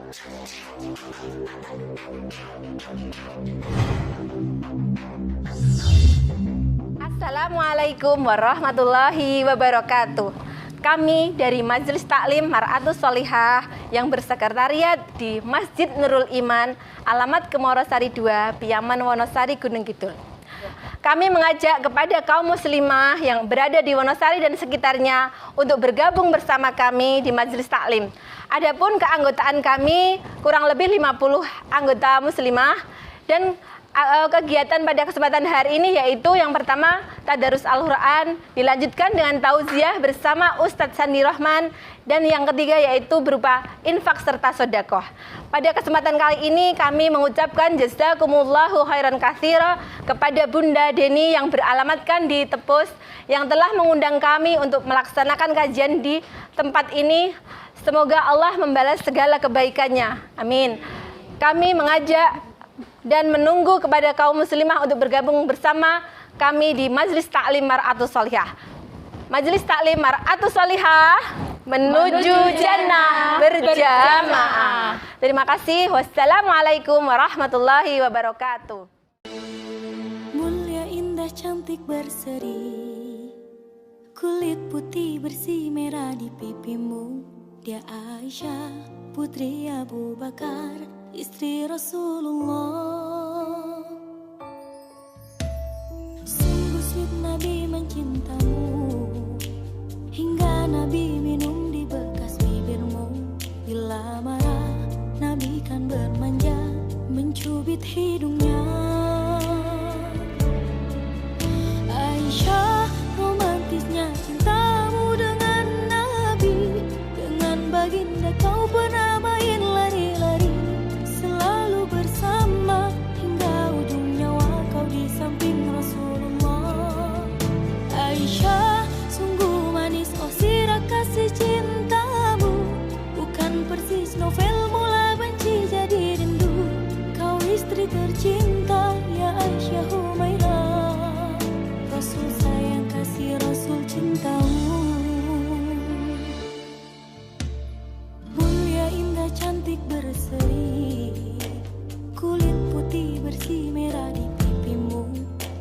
Assalamualaikum warahmatullahi wabarakatuh. Kami dari Majelis Taklim Mar'atus Sholihah yang bersekretariat di Masjid Nurul Iman, alamat Kemorosari 2, Piyaman Wonosari, Gunung Kidul. Kami mengajak kepada kaum muslimah yang berada di Wonosari dan sekitarnya untuk bergabung bersama kami di Majelis Taklim. Adapun keanggotaan kami kurang lebih 50 anggota muslimah, dan kegiatan pada kesempatan hari ini yaitu yang pertama Tadarus Al-Quran, dilanjutkan dengan tauziah bersama Ustadz Sandi Rahman, dan yang ketiga yaitu berupa infak serta sodakoh. Pada kesempatan kali ini kami mengucapkan jazakumullahu khairan katsira kepada Bunda Deni yang beralamatkan di Tepus yang telah mengundang kami untuk melaksanakan kajian di tempat ini. Semoga Allah membalas segala kebaikannya. Amin. Kami mengajak dan menunggu kepada kaum muslimah untuk bergabung bersama kami di Majelis Taklim Mar'atus Sholihah. Majelis Taklim Mar'atus Sholihah menuju jannah berjamaah. Terima kasih. Wassalamualaikum warahmatullahi wabarakatuh. Mulia, indah, cantik, berseri, kulit putih bersih merah di pipimu. Dia Aisyah, putri Abu Bakar, istri Rasulullah. Sungguh sweet Nabi mencintamu, hingga Nabi minum di bekas bibirmu. Bila marah, Nabi kan bermanja, mencubit hidungnya. Aisyah, romantisnya cintamu dengan Nabi. Dengan baginda kau pernah main lari-lari, selalu bersama hingga ujung nyawa kau di samping Rasulullah. Aisyah, sungguh manis oh sirah kasih cintamu, bukan persis novel mula benci jadi rindu. Kau istri tercinta ya Aisyah Humairah, Rasul sayang kasih Rasul cintamu. Mulia, indah, cantik, berseri, kulit putih bersih merah di pipimu.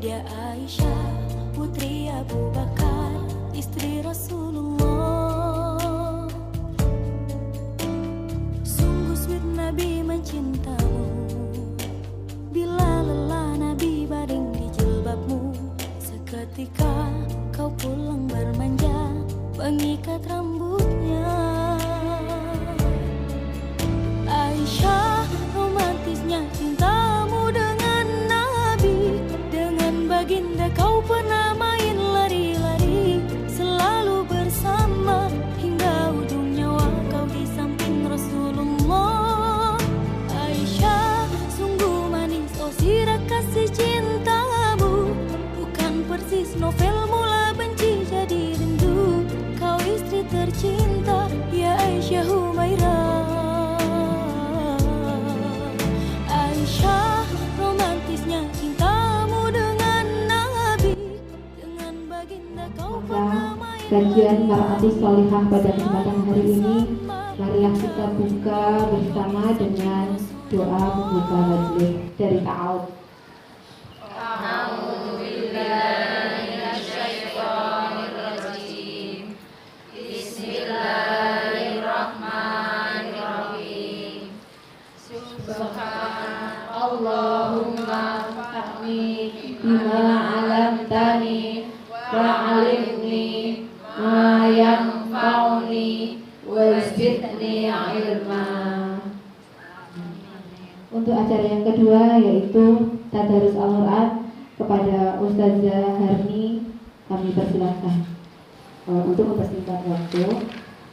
Dia Aisyah, putri Abu Bakar, istri Rasulullah. Sungguh sweet Nabi mencintamu, bila lelah Nabi baring di jilbabmu. Seketika kau pulang bermanja, mengikat rambutnya. Aisyah, romantisnya cintamu dengan Nabi. Dengan baginda kau pernah main lari-lari, selalu bersama hingga ujung nyawa kau di samping Rasulullah. Aisyah, sungguh manis oh sirah kasih cintamu, bukan persis novel mula benci jadi rindu. Kau istri tercinta ya Aisyah Humairah. Aisyah, romantisnya cintamu dengan Nabi. Dengan baginda kau pernah main. Kajian Mar'atus Sholihah pada kesempatan hari ini, marilah kita buka bersama dengan doa pembuka majelis dari ta'awud. Allahumma fahmi bima alamtani wa'alimni ma yanfa'uni wazidni ilma. Untuk acara yang kedua yaitu Tadarus Al-Quran kepada Ustazah Harni, kami persilahkan. Untuk mempersingkat waktu,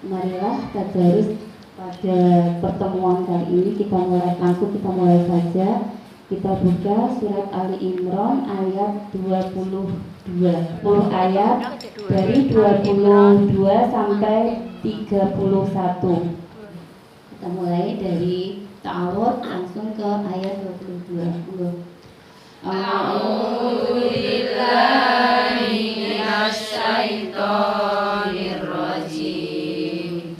marilah tadarus pada pertemuan kali ini kita mulai saja. Kita buka surat Ali Imran ayat 22. 10 ayat dari 22 sampai 31. Kita mulai dari ta'awud langsung ke ayat 22. A'udzu billahi minasy syaithanir rajim.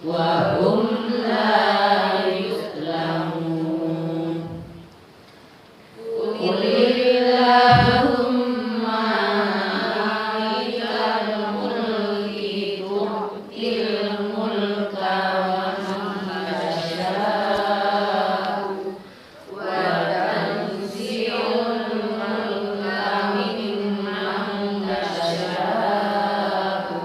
wa hum la yuzlamun. Qulillahumma malikal mulki tu'til mulka wa man tasha'u wa tanzi'ul mulka mimman tasha'u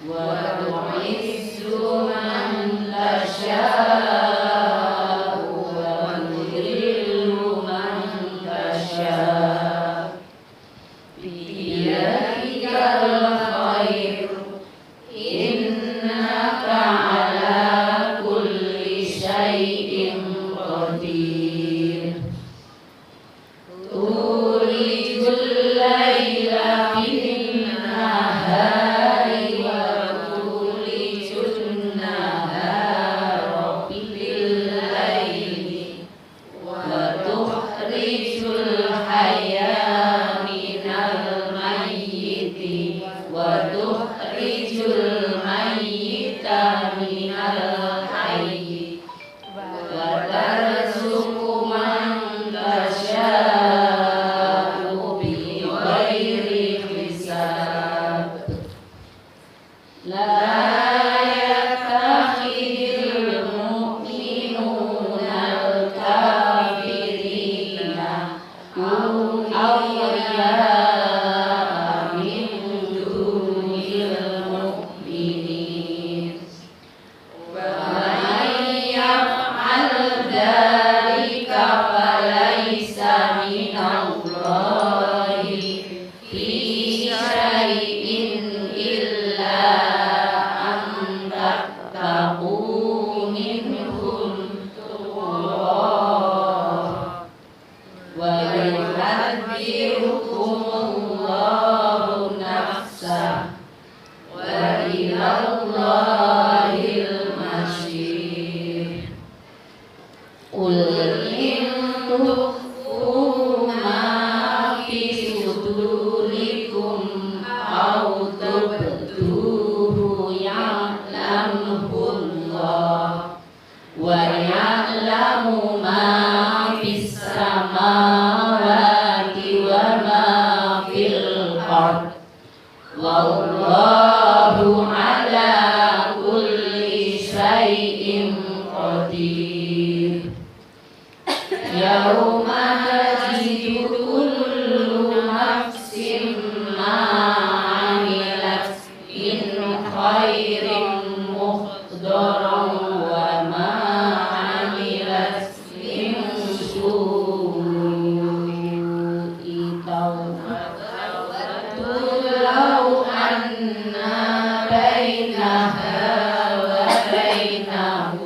wa tu'izzu man tasha'u wa tudhillu man tasha'u biyadikal khair innaka ala kulli syai'in qadir. Tulijul laila fin nahari wa tulijun nahara fil laili wa tukhrijul hayya minal mayyiti wa tukhrijul mayyita minal hayyi wa tarzuqu man tasha'u bighairi hisab. La yattakhidhul mu'minuna al-kafirina awliya'a min dunil mu'minin. Wa man yaf'al dzalika falaysa minallahi fi syai'in illa an tattaqu minhum tuqah wa yuhadzirukumullahu nafsah wa ilallahil masyir. Qul in tukhfu ma fi sudurikum aw tubduhu ya'lamullah wa ya'lamu ma fis samawati wa ma fil ard wallahu ala kulli syai'in qadir. Yauma tajidu kullu nafsin ma 'amilat min khairin muhdaran wa ma 'amilat min su'in tawaddu law anna bainaha wa bainahu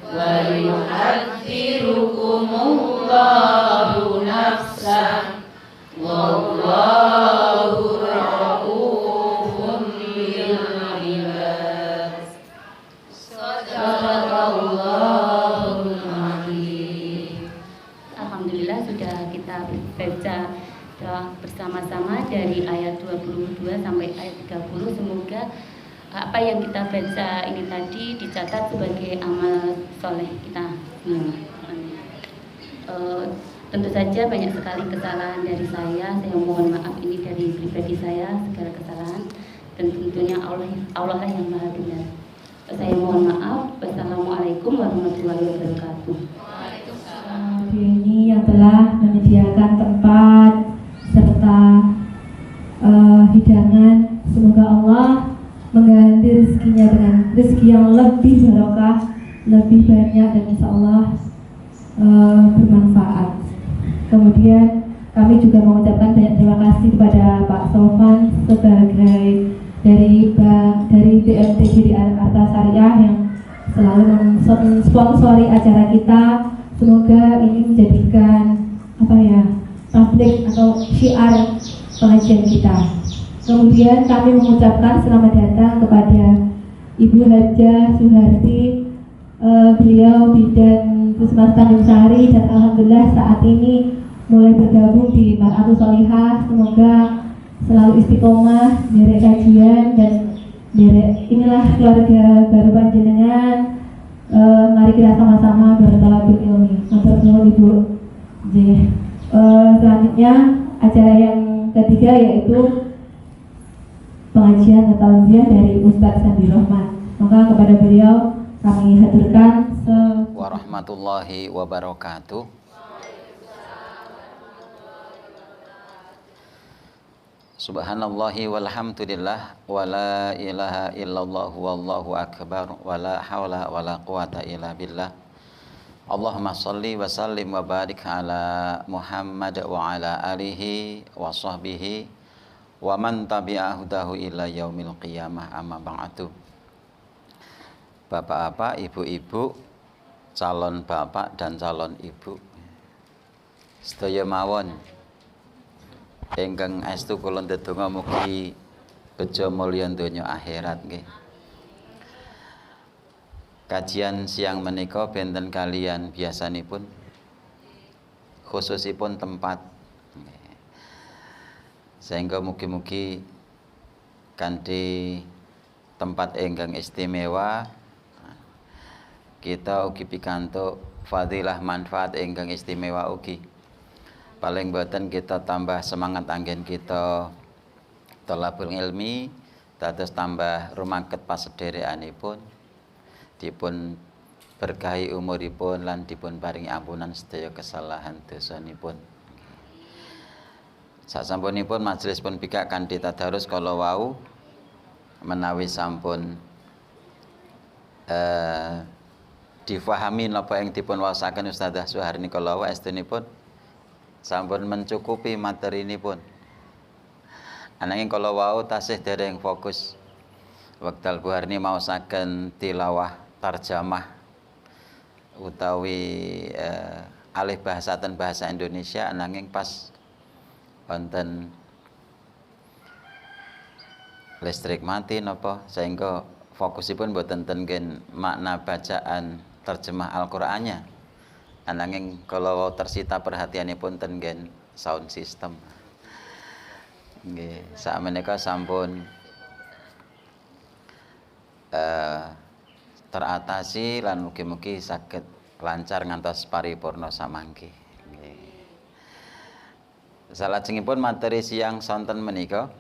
wa yuhadzirukumullahu nafsah wallahu ra'ufun bil ibad. Sadaqallahul azim. Alhamdulillah sudah kita baca doa bersama-sama dari ayat 22 sampai ayat 30. Semoga apa yang kita baca ini tadi dicatat sebagai amal soleh kita. Tentu saja banyak sekali kesalahan dari saya mohon maaf ini dari pribadi saya segala kesalahan, dan tentunya Allah lah yang maha benar. Saya mohon maaf. Wassalamualaikum warahmatullahi wabarakatuh. Ini yang telah menyediakan tempat serta hidangan, semoga Allah mengganti rezekinya dengan rezeki yang lebih barokah, lebih banyak, dan insya Allah bermanfaat. Kemudian kami juga mengucapkan banyak terima kasih kepada Pak Sofan sebagai dari BMTG di Arta Syariah yang selalu mensponsori acara kita. Semoga ini menjadikan tablik atau syiar pengajian kita. Kemudian kami mengucapkan selamat datang kepada Ibu Hajah Suharti, beliau bidan Puskesmas Tanjung Sari, dan alhamdulillah saat ini mulai bergabung di Mar'atus Sholihah. Semoga selalu istiqomah derek kajian dan derek inilah keluarga baru panjenengan. Mari kita sama-sama bertolabul ilmi. Matur nuwun Ibu. Selanjutnya acara yang ketiga yaitu pengajian atau tausiah dari Ustadz Sandi Rohman. Maka kepada beliau kami haturkan warahmatullahi wabarakatuh. Subhanallahi walhamdulillah wala ilaha illallah wallahu akbar wala hawla wala quwata illa billah. Allahumma salli wa sallim wa barik ala Muhammad wa ala alihi wa sahbihi wa man tabi'ahudahu ila yaumil qiyamah, amma ba'du. Bapak-bapak, ibu-ibu, calon bapak dan calon ibu, sedaya mawon ingkang estu kula ndedonga mugi bejo mulya donya akhirat nggih. Kajian siang menika benten kalian biasanipun khususipun tempat, sehingga mugi-mugi kanthi tempat ingkang istimewa kita ugi pikantuk fadilah manfaat ingkang istimewa ugi. Paling boten kita tambah semangat anggen kita thalabul ilmi, dados tambah rumaket pasederekanipun, dipun berkahi umuripun lan dipun paringi ampunan sedaya kesalahan dosanipun. Sasampunipun majelis pun pikak kanthi tadarus kala wau menawi sampun difahami napa yang dipun waosaken Ustadzah Suharni kala wau estunipun sampun mencukupi materinipun. Ananging kala wau tasih dereng fokus wekdal Bu Harni maosaken tilawah tarjamah utawi alih bahasaken bahasa Indonesia, ananging pas wonten listrik mati napa sehingga fokusipun boten tenggen makna bacaan terjemah Al-Qur'annya. Ananging kalau tersita perhatianipun tenggen sound system. Nggih, sakmenika sampun teratasi lan mugi-mugi saged lancar ngantos paripurna samangke. Nggih. Salajengipun materi siang sonten menika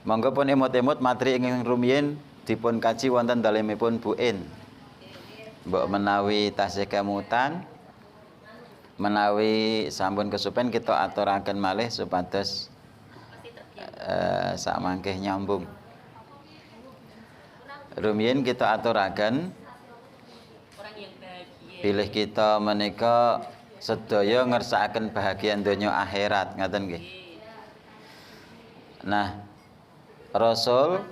monggo pun emot-emot materi ingkang rumiyin dipun kaji wonten dalemipun Bu In. Mbok menawi tasih kemutan menawi sampun kesupen kita aturaken malih supados sak mangke nyambung. Rumiyin kita aturaken pilih kita menika sedaya ngersakaken bahagian donya akhirat, ngaten nggih. Nah, Rasul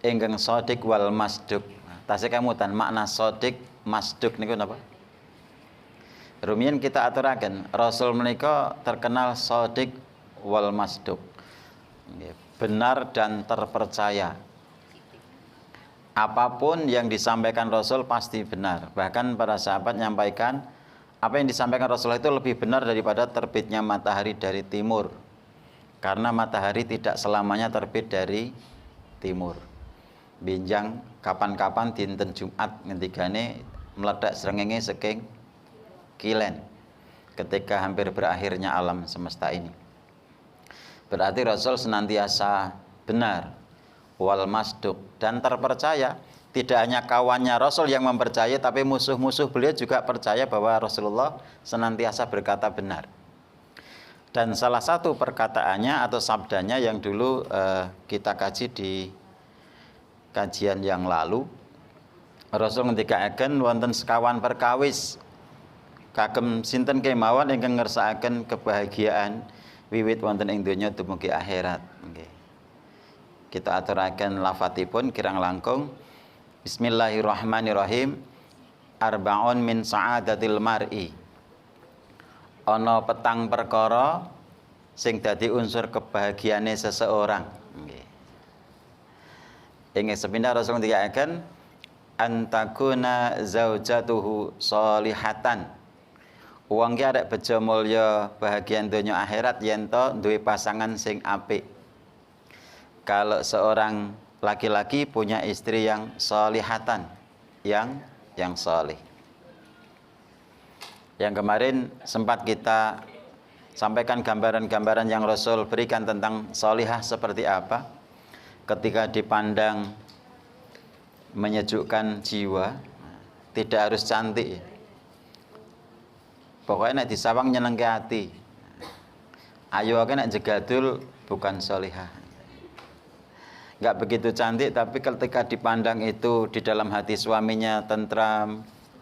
ingkang shadiq wal masduq. Tasih kemutan makna shadiq masduq niku napa? Rumiyin kita aturaken Rasul menika terkenal shadiq wal masduq, benar dan terpercaya. Apapun yang disampaikan Rasul pasti benar. Bahkan para sahabat menyampaikan apa yang disampaikan Rasul itu lebih benar daripada terbitnya matahari dari timur, karena matahari tidak selamanya terbit dari timur. Binjang kapan-kapan dinten Jumat ngendikane meledak srengenge saking kilen ketika hampir berakhirnya alam semesta ini. Berarti Rasul senantiasa benar wal masduq dan terpercaya. Tidak hanya kawannya Rasul yang mempercayai, tapi musuh-musuh beliau juga percaya bahwa Rasulullah senantiasa berkata benar. Dan salah satu perkataannya atau sabdanya yang dulu kita kaji di kajian yang lalu, Rasul ngendikaken wonten sekawan perkawis kagem sinten kemawon ingkang ngersakaken kebahagiaan wiwit wonten ing donya dumugi akhirat. Nggih. Kita aturaken lafadzipun kirang langkung. Bismillahirrahmanirrahim. Arba'un min sa'adatil mar'i. Ana petang perkara sing dadi unsur kebahagiaane seseorang. Nggih. Ing sepindah Rasul ngendikaken antakuna zaujatuhu sholihatan. Wong ki arek bejo mulya bahagian donya akhirat yen to duwe pasangan sing apik. kalau seorang laki-laki punya istri yang solihatan, yang solih. Yang kemarin sempat kita sampaikan gambaran-gambaran yang Rasul berikan tentang solihah seperti apa. Ketika dipandang menyejukkan jiwa, tidak harus cantik ya. Pokoknya nek disawang nyenengke hati. Ayo nek jegadul bukan solihah. Enggak begitu cantik, tapi ketika dipandang itu di dalam hati suaminya tentram,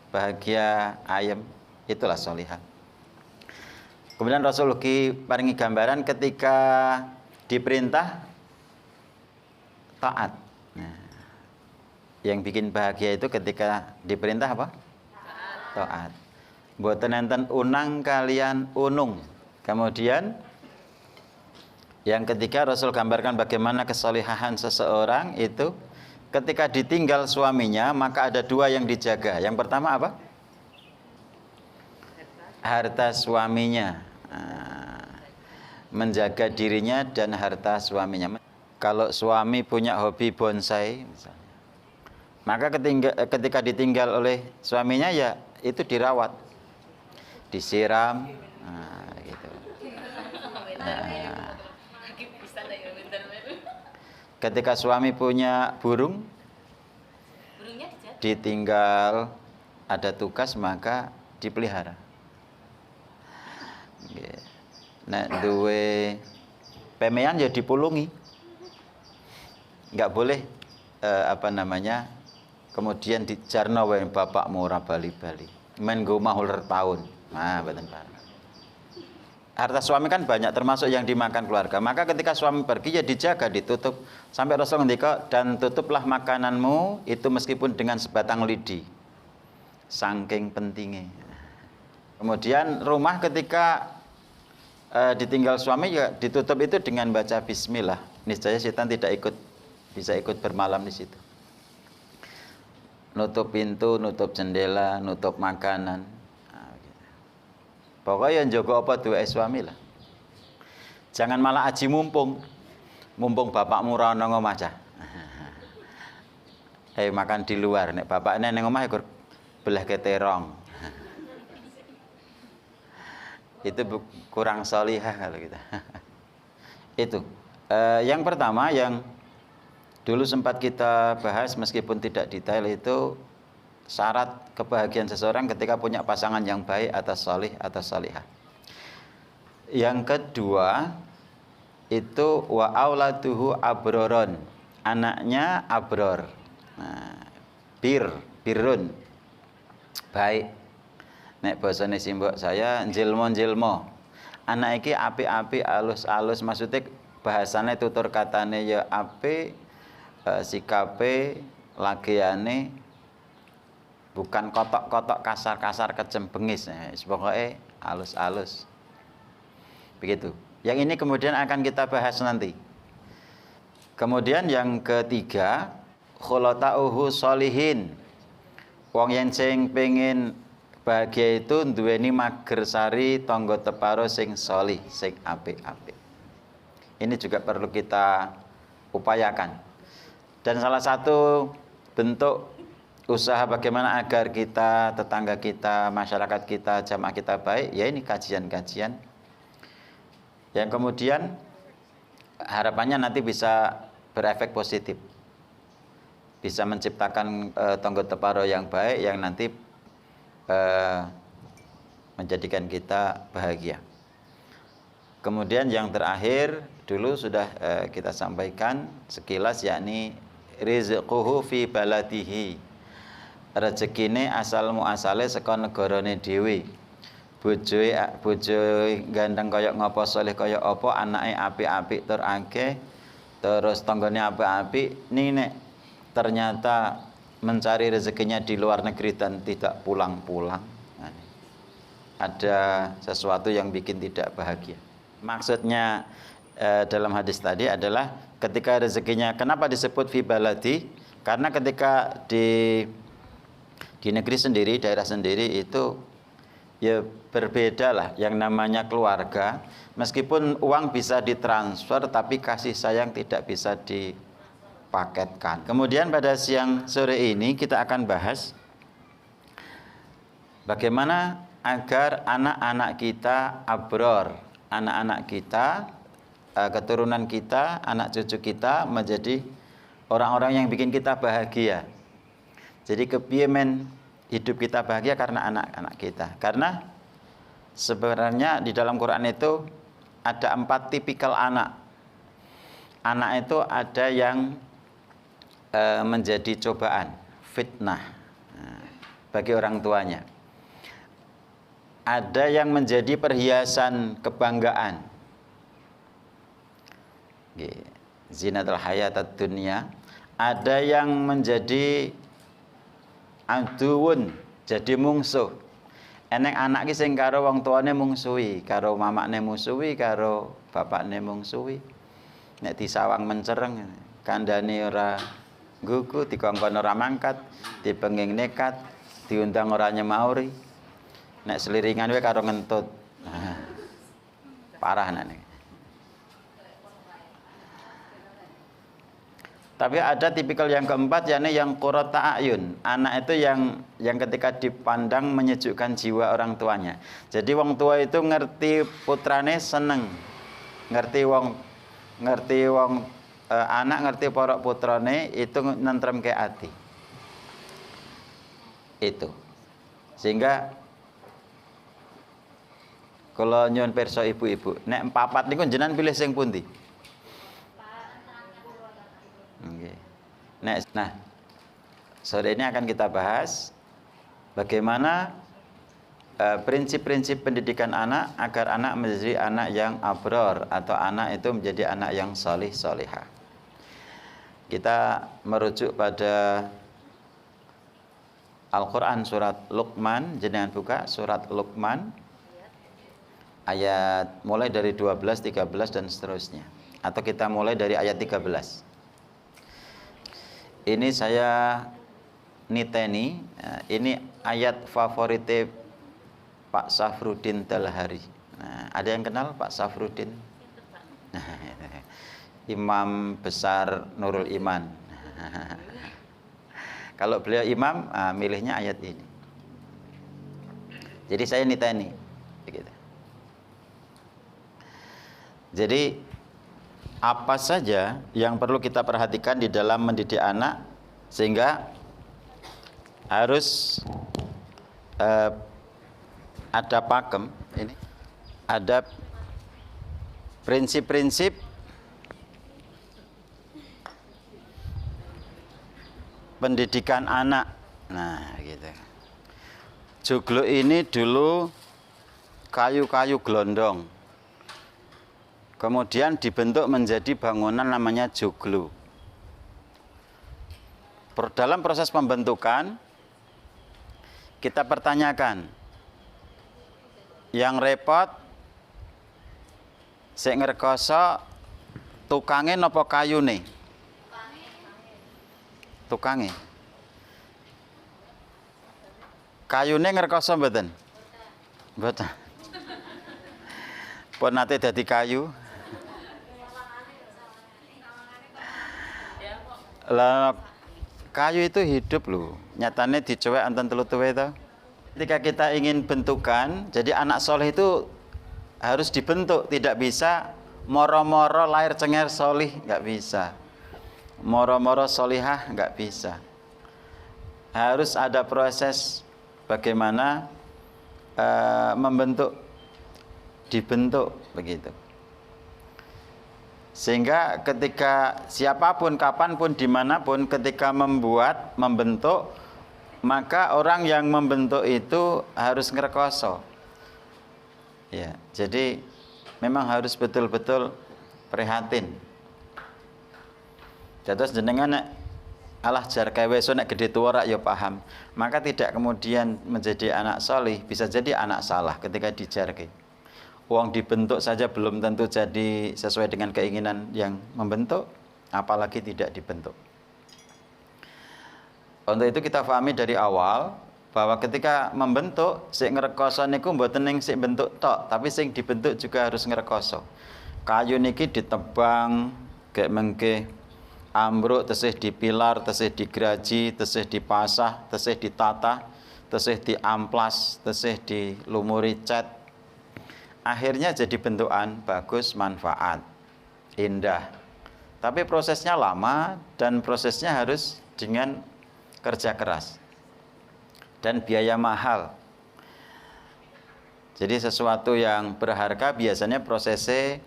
bahagia, ayem, itulah solihah. Kemudian Rasul ugi paringi gambaran ketika diperintah taat. Nah, yang bikin bahagia itu ketika diperintah apa? Taat. Mboten enten unang kalian unung. Kemudian yang ketiga Rasul gambarkan bagaimana kesolihahan seseorang itu ketika ditinggal suaminya maka ada dua yang dijaga. Yang pertama apa? Harta suaminya. Menjaga dirinya dan harta suaminya. Kalau suami punya hobi bonsai misalnya, maka ketika ditinggal oleh suaminya ya itu dirawat, disiram, gitu. Ketika suami punya burung, ditinggal ada tugas maka dipelihara. Nek duwe pemean ya dipulungi. Enggak boleh kemudian dijarno wae bapakmu ora bali-bali. Men nggo mahul tahun. Nah, mboten parah. Harta suami kan banyak termasuk yang dimakan keluarga. Maka ketika suami pergi ya dijaga, ditutup. Sampai Rasul ngendika, dan tutuplah makananmu itu meskipun dengan sebatang lidi. Saking pentingnya. Kemudian rumah ketika ditinggal suami ya ditutup itu dengan baca bismillah. Niscaya setan tidak bisa ikut bermalam di situ. Nutup pintu, nutup jendela, nutup makanan. Pokoknya yang jaga apa duwe suami lah. Jangan malah aji mumpung bapakmu ora ana ngomah cah. Makan di luar, nek bapakne ning omah iku belah keterong. Itu kurang solihah kalau kita. Itu yang pertama yang dulu sempat kita bahas meskipun tidak detail itu syarat kebahagiaan seseorang ketika punya pasangan yang baik atau solih atau solihah. Yang kedua itu wa auladuhu abroron, anaknya abror. Nah, birrun, baik. Nek basane simbok saya njilmo. Anak iki apik-apik, alus-alus, maksudnya bahasane tutur katane ya apik, sikape, lagiane bukan kotok-kotok kasar-kasar kecembengis, pokoknya halus-halus. Begitu. Yang ini kemudian akan kita bahas nanti. Kemudian yang ketiga, khulatauhu sholihin. Wong yang sing pengen bahagia itu duweni magersari tangga teparo sing sholih, sing apik-apik. Ini juga perlu kita upayakan. Dan salah satu bentuk usaha bagaimana agar kita, tetangga kita, masyarakat kita, jamaah kita baik, ya ini kajian-kajian yang kemudian harapannya nanti bisa berefek positif, bisa menciptakan tangga teparo yang baik yang nanti menjadikan kita bahagia. Kemudian yang terakhir dulu sudah kita sampaikan sekilas, yakni rizquhu fi baladihi, rezekine asal muasale saka negarane dhewe. Bojoe gandeng kaya ngapa, saleh kaya apa, anake apik-apik tur akeh, terus tanggane apik-apik, nek ternyata mencari rezekinya di luar negeri dan tidak pulang-pulang, ada sesuatu yang bikin tidak bahagia. Maksudnya dalam hadis tadi adalah ketika rezekinya, kenapa disebut fi baladi? Karena ketika di negeri sendiri, daerah sendiri itu ya berbeda lah yang namanya keluarga. Meskipun uang bisa ditransfer, tapi kasih sayang tidak bisa dipaketkan. Kemudian pada siang sore ini kita akan bahas bagaimana agar anak-anak kita abror, anak-anak kita, keturunan kita, anak cucu kita menjadi orang-orang yang bikin kita bahagia. Jadi kepiye men hidup kita bahagia karena anak-anak kita. Karena sebenarnya di dalam Quran itu ada 4 tipikal anak. Anak itu ada yang menjadi cobaan, fitnah bagi orang tuanya. Ada yang menjadi perhiasan kebanggaan, zinatul hayatad dunya. Ada yang menjadi aduun, jadi mungsuh. Eneng anak ki sing karo wong tuane mungsuhi, karo mamakne mungsuhi, karo bapakne mungsuhi. Nek disawang mencereng, kandhane ora nggugu, dikongkon ora mangkat, dipenging nekat, diundang ora nyemauri. Nek seliringan wae karo ngentut. Parah nek. Tapi ada tipikal yang keempat, yakni yang qurrata a'yun. Anak itu yang ketika dipandang menyejukkan jiwa orang tuanya. Jadi wong tua itu ngerti putrane seneng, ngerti wong anak ngerti porok putrane itu nentremke ati. Itu. Sehingga kalau nyuwun pirsa ibu-ibu, nek papat niku jenengan pilih sing pundi? Nah, sore ini akan kita bahas bagaimana prinsip-prinsip pendidikan anak agar anak menjadi anak yang abror atau anak itu menjadi anak yang solih solihah. Kita merujuk pada Al-Quran surat Luqman, jenengan buka surat Luqman ayat mulai dari 12, 13 dan seterusnya. Atau kita mulai dari ayat 13. Ini saya niteni, ini ayat favorite Pak Safruddin Talhari. Nah, ada yang kenal Pak Safruddin? Imam besar Nurul Iman. Kalau beliau imam, milihnya ayat ini. Jadi saya niteni, begitu. Jadi apa saja yang perlu kita perhatikan di dalam mendidik anak sehingga harus ada pakem ini, ada prinsip-prinsip pendidikan anak. Nah, gitu. Joglo ini dulu kayu-kayu gelondong. Kemudian dibentuk menjadi bangunan namanya joglo. Dalam proses pembentukan kita pertanyakan, yang repot sik ngrekoso tukange napa kayune? Tukange. Kayune ngrekoso mboten? Mboten. Pun nate dadi kayu. Lah kayu itu hidup loh. Nyatane dicowek anten telu tuwe to. Ketika kita ingin bentukan, jadi anak soleh itu harus dibentuk, tidak bisa moro-moro lahir cengar solih, nggak bisa. Moro-moro solihah nggak bisa. Harus ada proses bagaimana membentuk, dibentuk begitu. Sehingga ketika siapapun, kapanpun, dimanapun, ketika membentuk, maka orang yang membentuk itu harus ngrekoso. Ya, jadi memang harus betul-betul prihatin. Terus jenengan alah jar kae wis nek gedhe tuwa rak ya paham. Maka tidak kemudian menjadi anak solih, bisa jadi anak salah ketika dijarke. Uang dibentuk saja belum tentu jadi sesuai dengan keinginan yang membentuk, apalagi tidak dibentuk. Untuk itu kita pahami dari awal bahwa ketika membentuk sing ngrekoso niku mboten ning sing bentuk tok, tapi sing dibentuk juga harus ngrekoso. Kayu niki ditebang kayak mengke ambruk, tesih dipilar, tesih digraji, tesih dipasah, tesih ditata, tesih diamplas, tesih dilumuri cat. Akhirnya jadi bentukan bagus, manfaat, indah. Tapi prosesnya lama dan prosesnya harus dengan kerja keras dan biaya mahal. Jadi sesuatu yang berharga biasanya prosesnya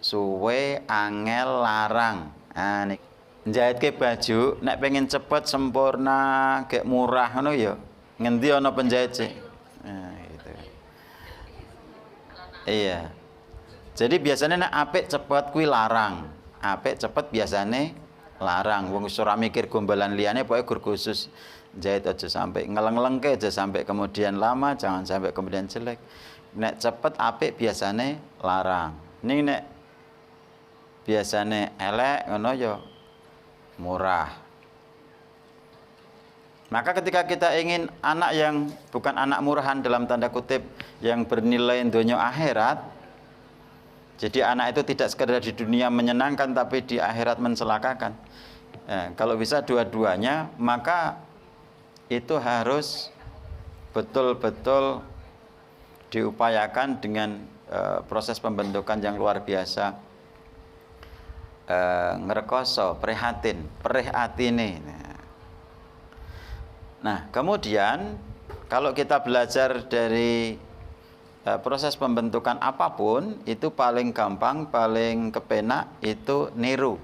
suwe, angel, larang. Nah, nih njahit ke baju, nek pengen cepet sempurna, kayak murah, ngono ya. Ngendi ana penjahit sih? Nah, gitu. Iya. Jadi biasanya nek apik cepet kuwi larang. Apik cepet biasanya larang. Wong ora mikir gombalan liyane pokoke gur khusus jahit aja sampai ngeleng-lengke, aja sampai kemudian lama, jangan sampai kemudian jelek. Nek cepet apik biasanya larang. Ning nek biasanya elek ngono ya murah. Maka ketika kita ingin anak yang bukan anak murahan dalam tanda kutip, yang bernilai dunia akhirat, jadi anak itu tidak sekedar di dunia menyenangkan tapi di akhirat mencelakakan. Kalau bisa dua-duanya, maka itu harus betul-betul diupayakan dengan proses pembentukan yang luar biasa. Ngrekoso, prihatine. Nah, kemudian kalau kita belajar dari proses pembentukan apapun, itu paling gampang, paling kepenak itu niru.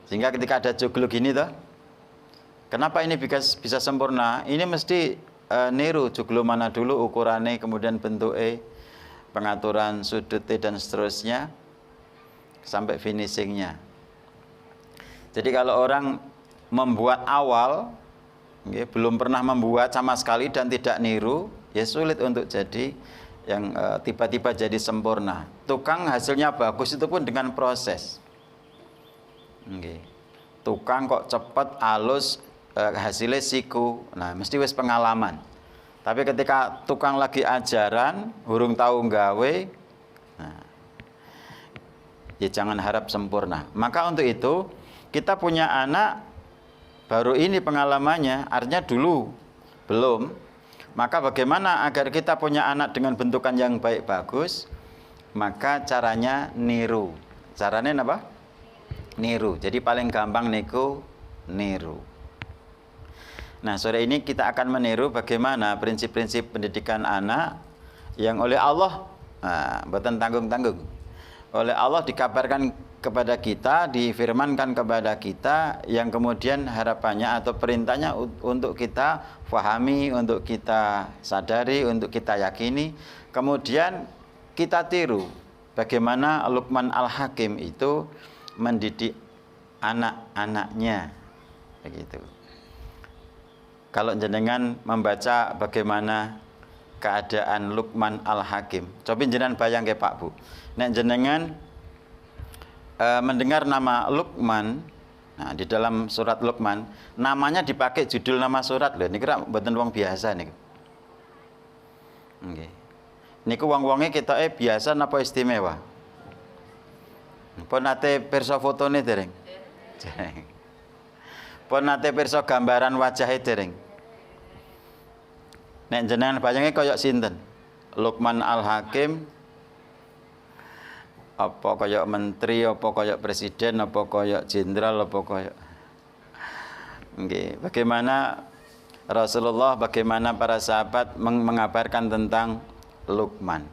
Sehingga ketika ada joglo gini toh, kenapa ini bisa sempurna? Ini mesti niru joglo mana dulu ukurannya, kemudian bentuknya, pengaturan sudutnya dan seterusnya sampai finishingnya. Jadi kalau orang membuat awal, belum pernah membuat sama sekali dan tidak niru, ya sulit untuk jadi yang tiba-tiba jadi sempurna. Tukang hasilnya bagus itu pun dengan proses. Tukang kok cepat, halus, hasilnya siku. Nah, mesti wis pengalaman. Tapi ketika tukang lagi ajaran, hurung tahu nggawe, nah, ya jangan harap sempurna. Maka untuk itu kita punya anak baru ini pengalamannya, artinya dulu belum. Maka bagaimana agar kita punya anak dengan bentukan yang baik bagus? Maka caranya niru. Caranya apa? Niru. Jadi paling gampang niru. Nah, sore ini kita akan meniru bagaimana prinsip-prinsip pendidikan anak yang oleh Allah, buatan tanggung-tanggung, oleh Allah dikabarkan kepada kita, difirmankan kepada kita, yang kemudian harapannya atau perintahnya untuk kita fahami, untuk kita sadari, untuk kita yakini, kemudian kita tiru bagaimana Luqman Al-Hakim itu mendidik anak-anaknya, begitu. Kalau jenengan membaca bagaimana keadaan Luqman Al-Hakim, coba jenengan bayang ke Pak Bu, nek jenengan mendengar nama Luqman, nah di dalam surat Luqman, namanya dipakai judul nama surat loh. Niki ra mboten wong biasa niku. Nggih. Niku wong-wonge ketoke biasa napa istimewa? Pun nate pirsa fotone dereng? Dereng. Pun nate pirsa gambaran wajahe dereng? Nek jenengan bayange kaya sinten? Luqman Al-Hakim, apa kaya menteri, apa kaya presiden, apa kaya jenderal, apa kaya bagaimana Rasulullah, bagaimana para sahabat mengabarkan tentang Luqman.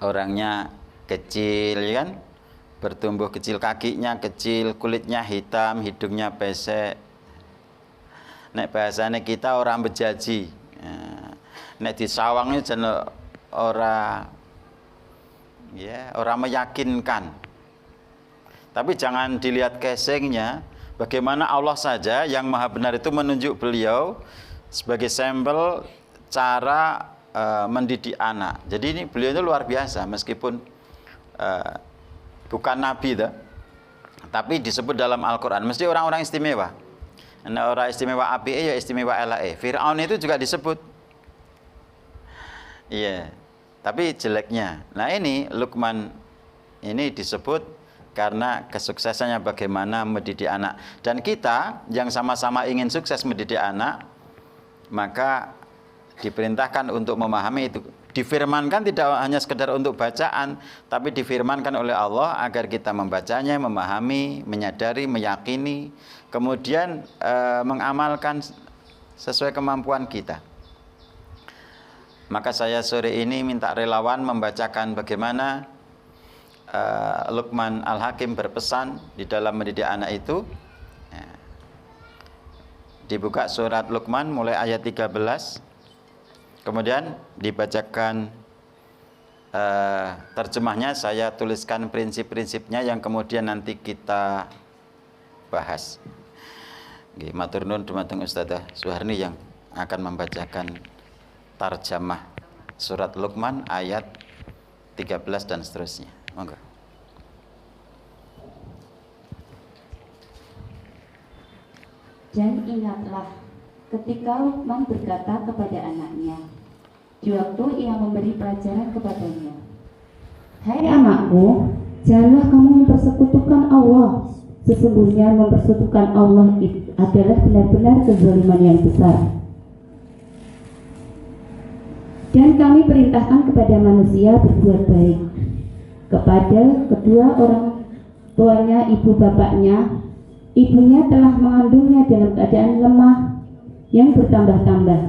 Orangnya kecil, ya kan? Bertumbuh kecil, kakinya kecil, kulitnya hitam, hidungnya pesek. Nek bahasane kita orang bejaji. Nek disawangnya jeneng ora, ya, orang meyakinkan. Tapi jangan dilihat casingnya. Bagaimana Allah saja yang maha benar itu menunjuk beliau sebagai sampel cara mendidik anak. Jadi ini beliau itu luar biasa, meskipun bukan nabi, tapi disebut dalam Al-Quran mesti orang-orang istimewa. Nah, orang istimewa api ya istimewa elake. Fir'aun itu juga disebut. Iya. Tapi jeleknya. Nah, ini Luqman ini disebut karena kesuksesannya bagaimana mendidik anak. Dan kita yang sama-sama ingin sukses mendidik anak, maka diperintahkan untuk memahami itu. Difirmankan tidak hanya sekedar untuk bacaan, tapi difirmankan oleh Allah agar kita membacanya, memahami, menyadari, meyakini, kemudian mengamalkan sesuai kemampuan kita. Maka saya sore ini minta relawan membacakan bagaimana Luqman Al-Hakim berpesan di dalam mendidik anak itu. Dibuka surat Luqman mulai ayat 13. Kemudian dibacakan terjemahnya, saya tuliskan prinsip-prinsipnya yang kemudian nanti kita bahas. Nggih, matur nuwun dumateng Ustazah Suharni yang akan membacakan tarjamah surat Luqman ayat 13 dan seterusnya. Monggo. Dan ingatlah ketika Luqman berkata kepada anaknya di waktu ia memberi pelajaran kepadanya, Hai anakku, janganlah kamu mempersekutukan Allah. Sesungguhnya mempersekutukan Allah adalah benar-benar kezaliman yang besar. Dan kami perintahkan kepada manusia berbuat baik kepada kedua orang tuanya, ibu bapaknya. Ibunya telah mengandungnya dalam keadaan lemah yang bertambah-tambah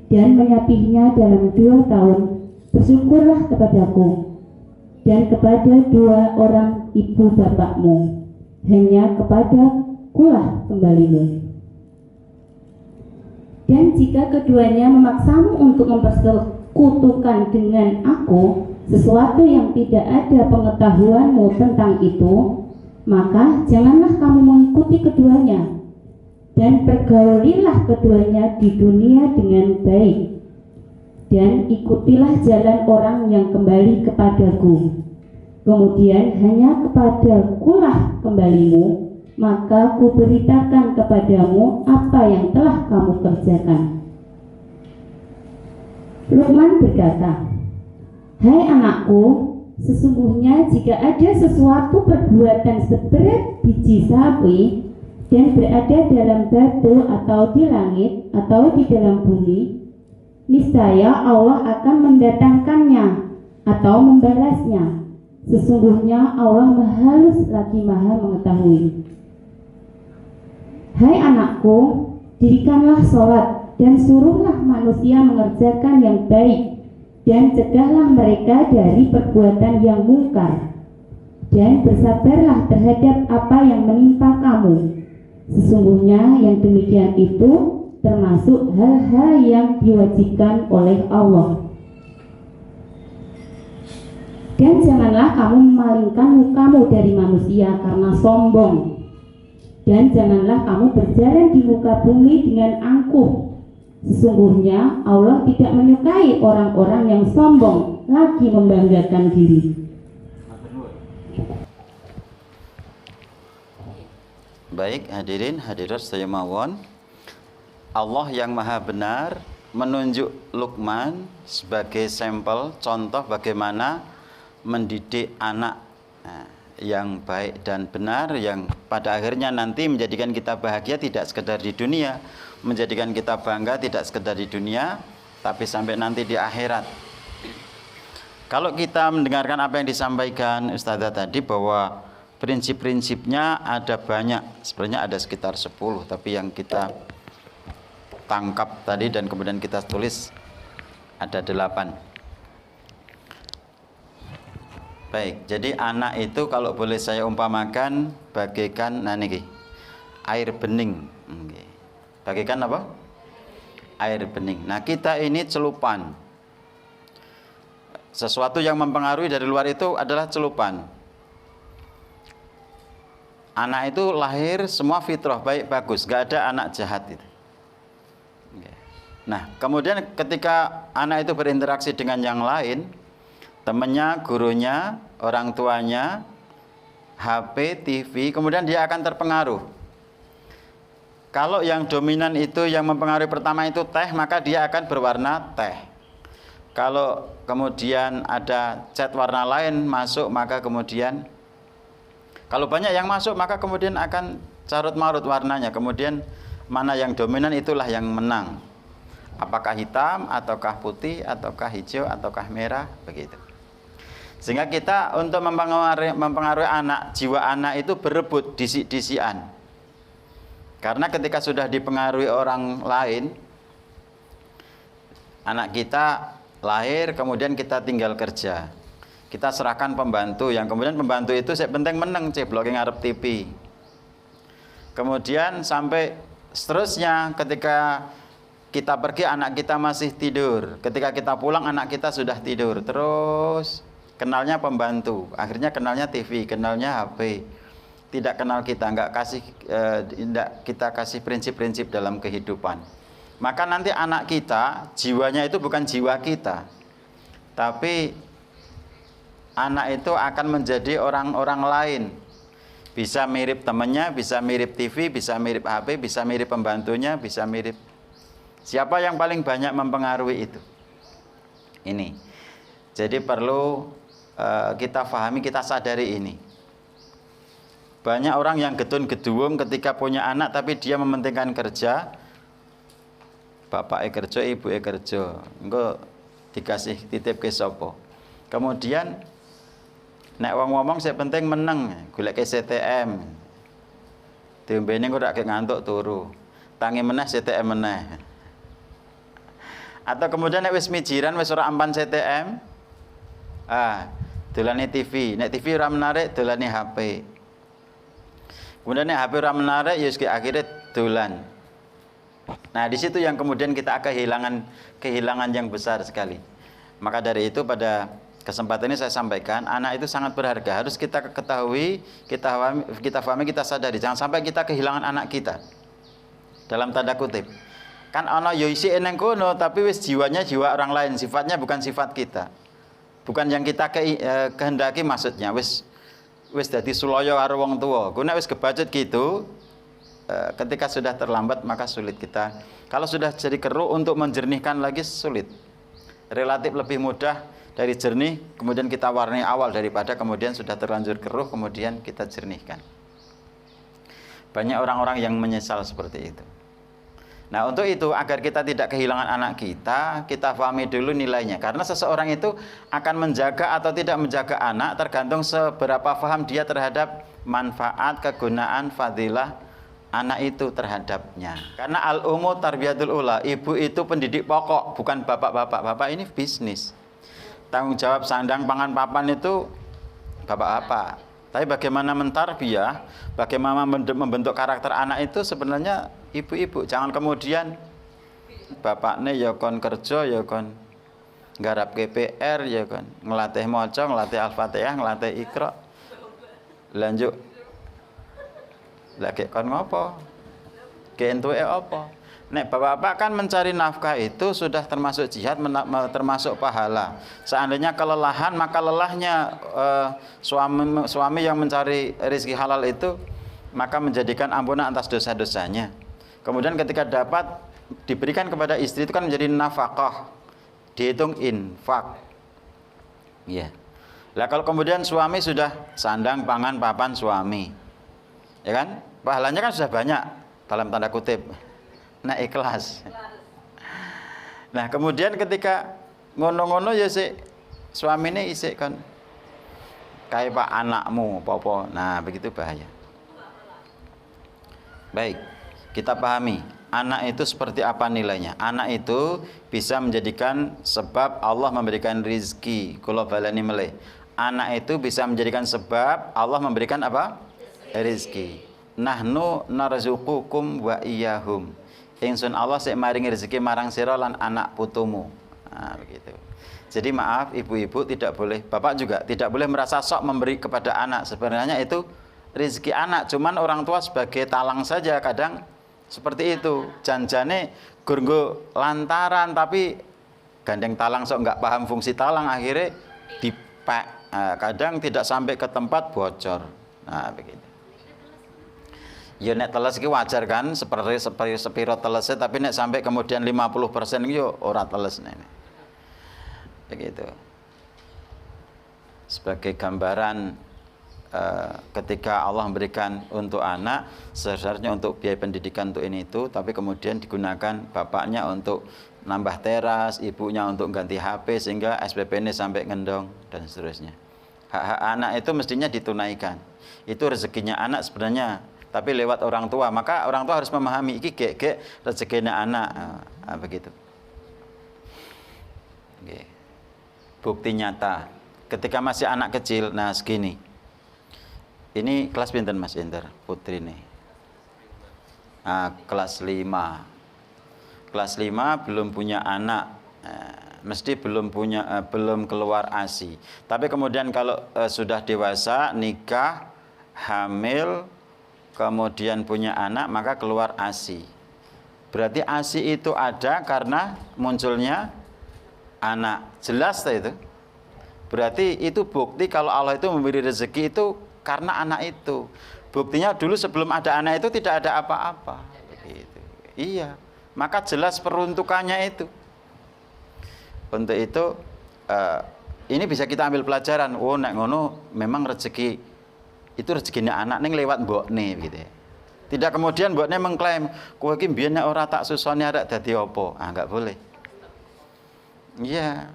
dan menyapihnya dalam 2 tahun. Bersyukurlah kepadaku dan kepada 2 orang ibu bapakmu, hanya kepadakulah kembalimu. Dan jika keduanya memaksamu untuk mempersekutukan dengan aku sesuatu yang tidak ada pengetahuanmu tentang itu, maka janganlah kamu mengikuti keduanya, dan pergaulilah keduanya di dunia dengan baik, dan ikutilah jalan orang yang kembali kepadaku. Kemudian hanya kepadakulah kembalimu, maka kuberitakan kepadamu apa yang telah kamu kerjakan. Luqman berkata, Hai anakku, sesungguhnya jika ada sesuatu perbuatan seberat biji sawi dan berada dalam batu atau di langit atau di dalam bumi, niscaya Allah akan mendatangkannya atau membalasnya. Sesungguhnya Allah Maha Halus lagi Maha Mengetahui. Hai anakku, dirikanlah sholat dan suruhlah manusia mengerjakan yang baik, dan cegahlah mereka dari perbuatan yang mungkar, dan bersabarlah terhadap apa yang menimpa kamu. Sesungguhnya yang demikian itu termasuk hal-hal yang diwajibkan oleh Allah. Dan janganlah kamu memalingkan mukamu dari manusia karena sombong, dan janganlah kamu berjalan di muka bumi dengan angkuh. Sesungguhnya Allah tidak menyukai orang-orang yang sombong lagi membanggakan diri. Baik, hadirin hadirat saya mawon, Allah yang maha benar menunjuk Luqman sebagai sampel contoh bagaimana mendidik anak yang baik dan benar, yang pada akhirnya nanti menjadikan kita bahagia tidak sekedar di dunia, menjadikan kita bangga tidak sekedar di dunia, tapi sampai nanti di akhirat. Kalau kita mendengarkan apa yang disampaikan Ustazah tadi, bahwa prinsip-prinsipnya ada banyak, sebenarnya ada sekitar 10, tapi yang kita tangkap tadi dan kemudian kita tulis ada 8. Baik, jadi anak itu kalau boleh saya umpamakan bagaikan, nah niki, air bening. Bagaikan apa? Air bening. Nah, kita ini celupan. Sesuatu yang mempengaruhi dari luar itu adalah celupan. Anak itu lahir semua fitrah, baik bagus, gak ada anak jahat itu. Nah, kemudian ketika anak itu berinteraksi dengan yang lain, temannya, gurunya, orang tuanya, HP, TV, kemudian dia akan terpengaruh. Kalau yang dominan itu, yang mempengaruhi pertama itu teh, maka dia akan berwarna teh. Kalau kemudian ada cat warna lain masuk, maka kemudian kalau banyak yang masuk, maka kemudian akan carut marut warnanya. Kemudian mana yang dominan itulah yang menang. Apakah hitam, ataukah putih, ataukah hijau, ataukah merah, begitu. Sehingga kita untuk mempengaruhi anak, jiwa anak itu berebut disik-disian. Karena ketika sudah dipengaruhi orang lain, anak kita lahir, kemudian kita tinggal kerja. Kita serahkan pembantu, yang kemudian pembantu itu saya penting meneng cebloking ngarep TV. Kemudian sampai seterusnya, ketika kita pergi anak kita masih tidur, ketika kita pulang anak kita sudah tidur. Terus kenalnya pembantu, akhirnya kenalnya TV, kenalnya HP, tidak kenal kita, tidak kita kasih prinsip-prinsip dalam kehidupan. Maka nanti anak kita jiwanya itu bukan jiwa kita, tapi anak itu akan menjadi orang-orang lain. Bisa mirip temannya, bisa mirip TV, bisa mirip HP, bisa mirip pembantunya, bisa mirip. Siapa yang paling banyak mempengaruhi itu? Ini. Jadi perlu kita pahami, kita sadari ini. Banyak orang yang getun-geduwung ketika punya anak, tapi dia mementingkan kerja. Bapak kerja, ibu kerja. Engko dikasih titip ke sopo. Kemudian nek wong ngomong saya penting meneng, golek ke CTM. Diombene kok rak ngantuk turu. Tangi meneh CTM meneh. Atau kemudian nek wis mijiran wis ora ampan CTM, dolane TV. Nek TV ora menarik, dolane HP. Kemudian nek HP ora menarik, ya akhirnya dolan. Nah, di situ yang kemudian kita kehilangan yang besar sekali. Maka dari itu pada kesempatan ini saya sampaikan, anak itu sangat berharga. Harus kita ketahui, kita pahami, kita sadari. Jangan sampai kita kehilangan anak kita. Dalam tanda kutip. Kan ana yo isi eneng kono, tapi wis jiwanya jiwa orang lain, sifatnya bukan sifat kita. Bukan yang kita kehendaki maksudnya. Wis dadi suloyo karo wong tuwa. Ku nek wis kebacut gitu, ketika sudah terlambat maka sulit kita. Kalau sudah jadi keruh untuk menjernihkan lagi sulit. Relatif lebih mudah dari jernih, kemudian kita warnai awal daripada kemudian sudah terlanjur keruh, kemudian kita jernihkan. Banyak orang-orang yang menyesal seperti itu. Nah, untuk itu agar kita tidak kehilangan anak kita pahami dulu nilainya. Karena seseorang itu akan menjaga atau tidak menjaga anak tergantung seberapa paham dia terhadap manfaat, kegunaan, fadilah anak itu terhadapnya. Karena al-ummu tarbiyatul ula, ibu itu pendidik pokok, bukan bapak-bapak. Bapak ini bisnis. Tanggung jawab sandang pangan papan itu bapak-bapak. Tapi bagaimana mentarbiyah, bagaimana membentuk karakter anak itu sebenarnya ibu-ibu. Jangan kemudian bapaknya ya kon kerja, ya kon nggarap KPR, ya kon ngelatih maca, ngelatih Al-Fatihah, ngelatih Iqra. Lanjut lagi kon ngopo? Kentuke apa? Nek bapak-bapak kan mencari nafkah itu sudah termasuk jihad, termasuk pahala. Seandainya kelelahan, maka lelahnya suami yang mencari rezeki halal itu maka menjadikan ampunan atas dosa-dosanya. Kemudian ketika dapat diberikan kepada istri itu kan menjadi nafkah, dihitung infak. Ya. Lah kalau kemudian suami sudah sandang pangan papan suami, ya kan? Pahalanya kan sudah banyak dalam tanda kutip. Nah, ikhlas. Nah, kemudian ketika ngono-ngono ya si suamine isik kan kayak pak anakmu apa-apa. Nah, begitu bahaya. Baik, kita pahami anak itu seperti apa nilainya. Anak itu bisa menjadikan sebab Allah memberikan rizki. Kula balani meleh. Anak itu bisa menjadikan sebab Allah memberikan apa? Rizki. Nahnu narzuqukum wa iyyahum. Ingsun Allah sik maringi rezeki marang sira lan anak putumu. Nah, begitu. Jadi maaf ibu-ibu tidak boleh, bapak juga tidak boleh merasa sok memberi kepada anak. Sebenarnya itu rezeki anak, cuman orang tua sebagai talang saja kadang seperti itu. Janjane gurgo lantaran tapi gandeng talang sok enggak paham fungsi talang akhirnya dipek. Nah, kadang tidak sampai ke tempat bocor. Nah, begitu. Ya nek teles iki wajar kan, seperti sepiro telesnya, tapi nek sampai kemudian 50% iki yo ora teles nek. Begitu. Sebagai gambaran ketika Allah memberikan untuk anak, seharusnya untuk biaya pendidikan untuk ini itu, tapi kemudian digunakan bapaknya untuk nambah teras, ibunya untuk ganti HP sehingga SPP ini sampai ngendong dan seterusnya. Hak-hak anak itu mestinya ditunaikan. Itu rezekinya anak sebenarnya, tapi lewat orang tua. Maka orang tua harus memahami iki gek rezekinya anak. Begitu. Oke. Bukti nyata ketika masih anak kecil, nah segini. Ini kelas pinten Mas Inter, putri nih. Kelas 5. Kelas 5 belum punya anak. Mesti belum keluar ASI. Tapi kemudian kalau sudah dewasa, nikah, hamil, kemudian punya anak, maka keluar ASI. Berarti ASI itu ada karena munculnya anak. Jelas itu. Berarti itu bukti kalau Allah itu memberi rezeki itu karena anak itu. Buktinya dulu sebelum ada anak itu tidak ada apa-apa. Begitu. Iya. Maka jelas peruntukannya itu. Untuk itu ini bisa kita ambil pelajaran. Oh, nek ngono memang rezeki itu rezekinya anak ning lewat mbokne gitu ya. Tidak kemudian mbokne mengklaim, kowe iki mbiyen nek ora tak susoni arek dadi apa? Enggak boleh. Iya.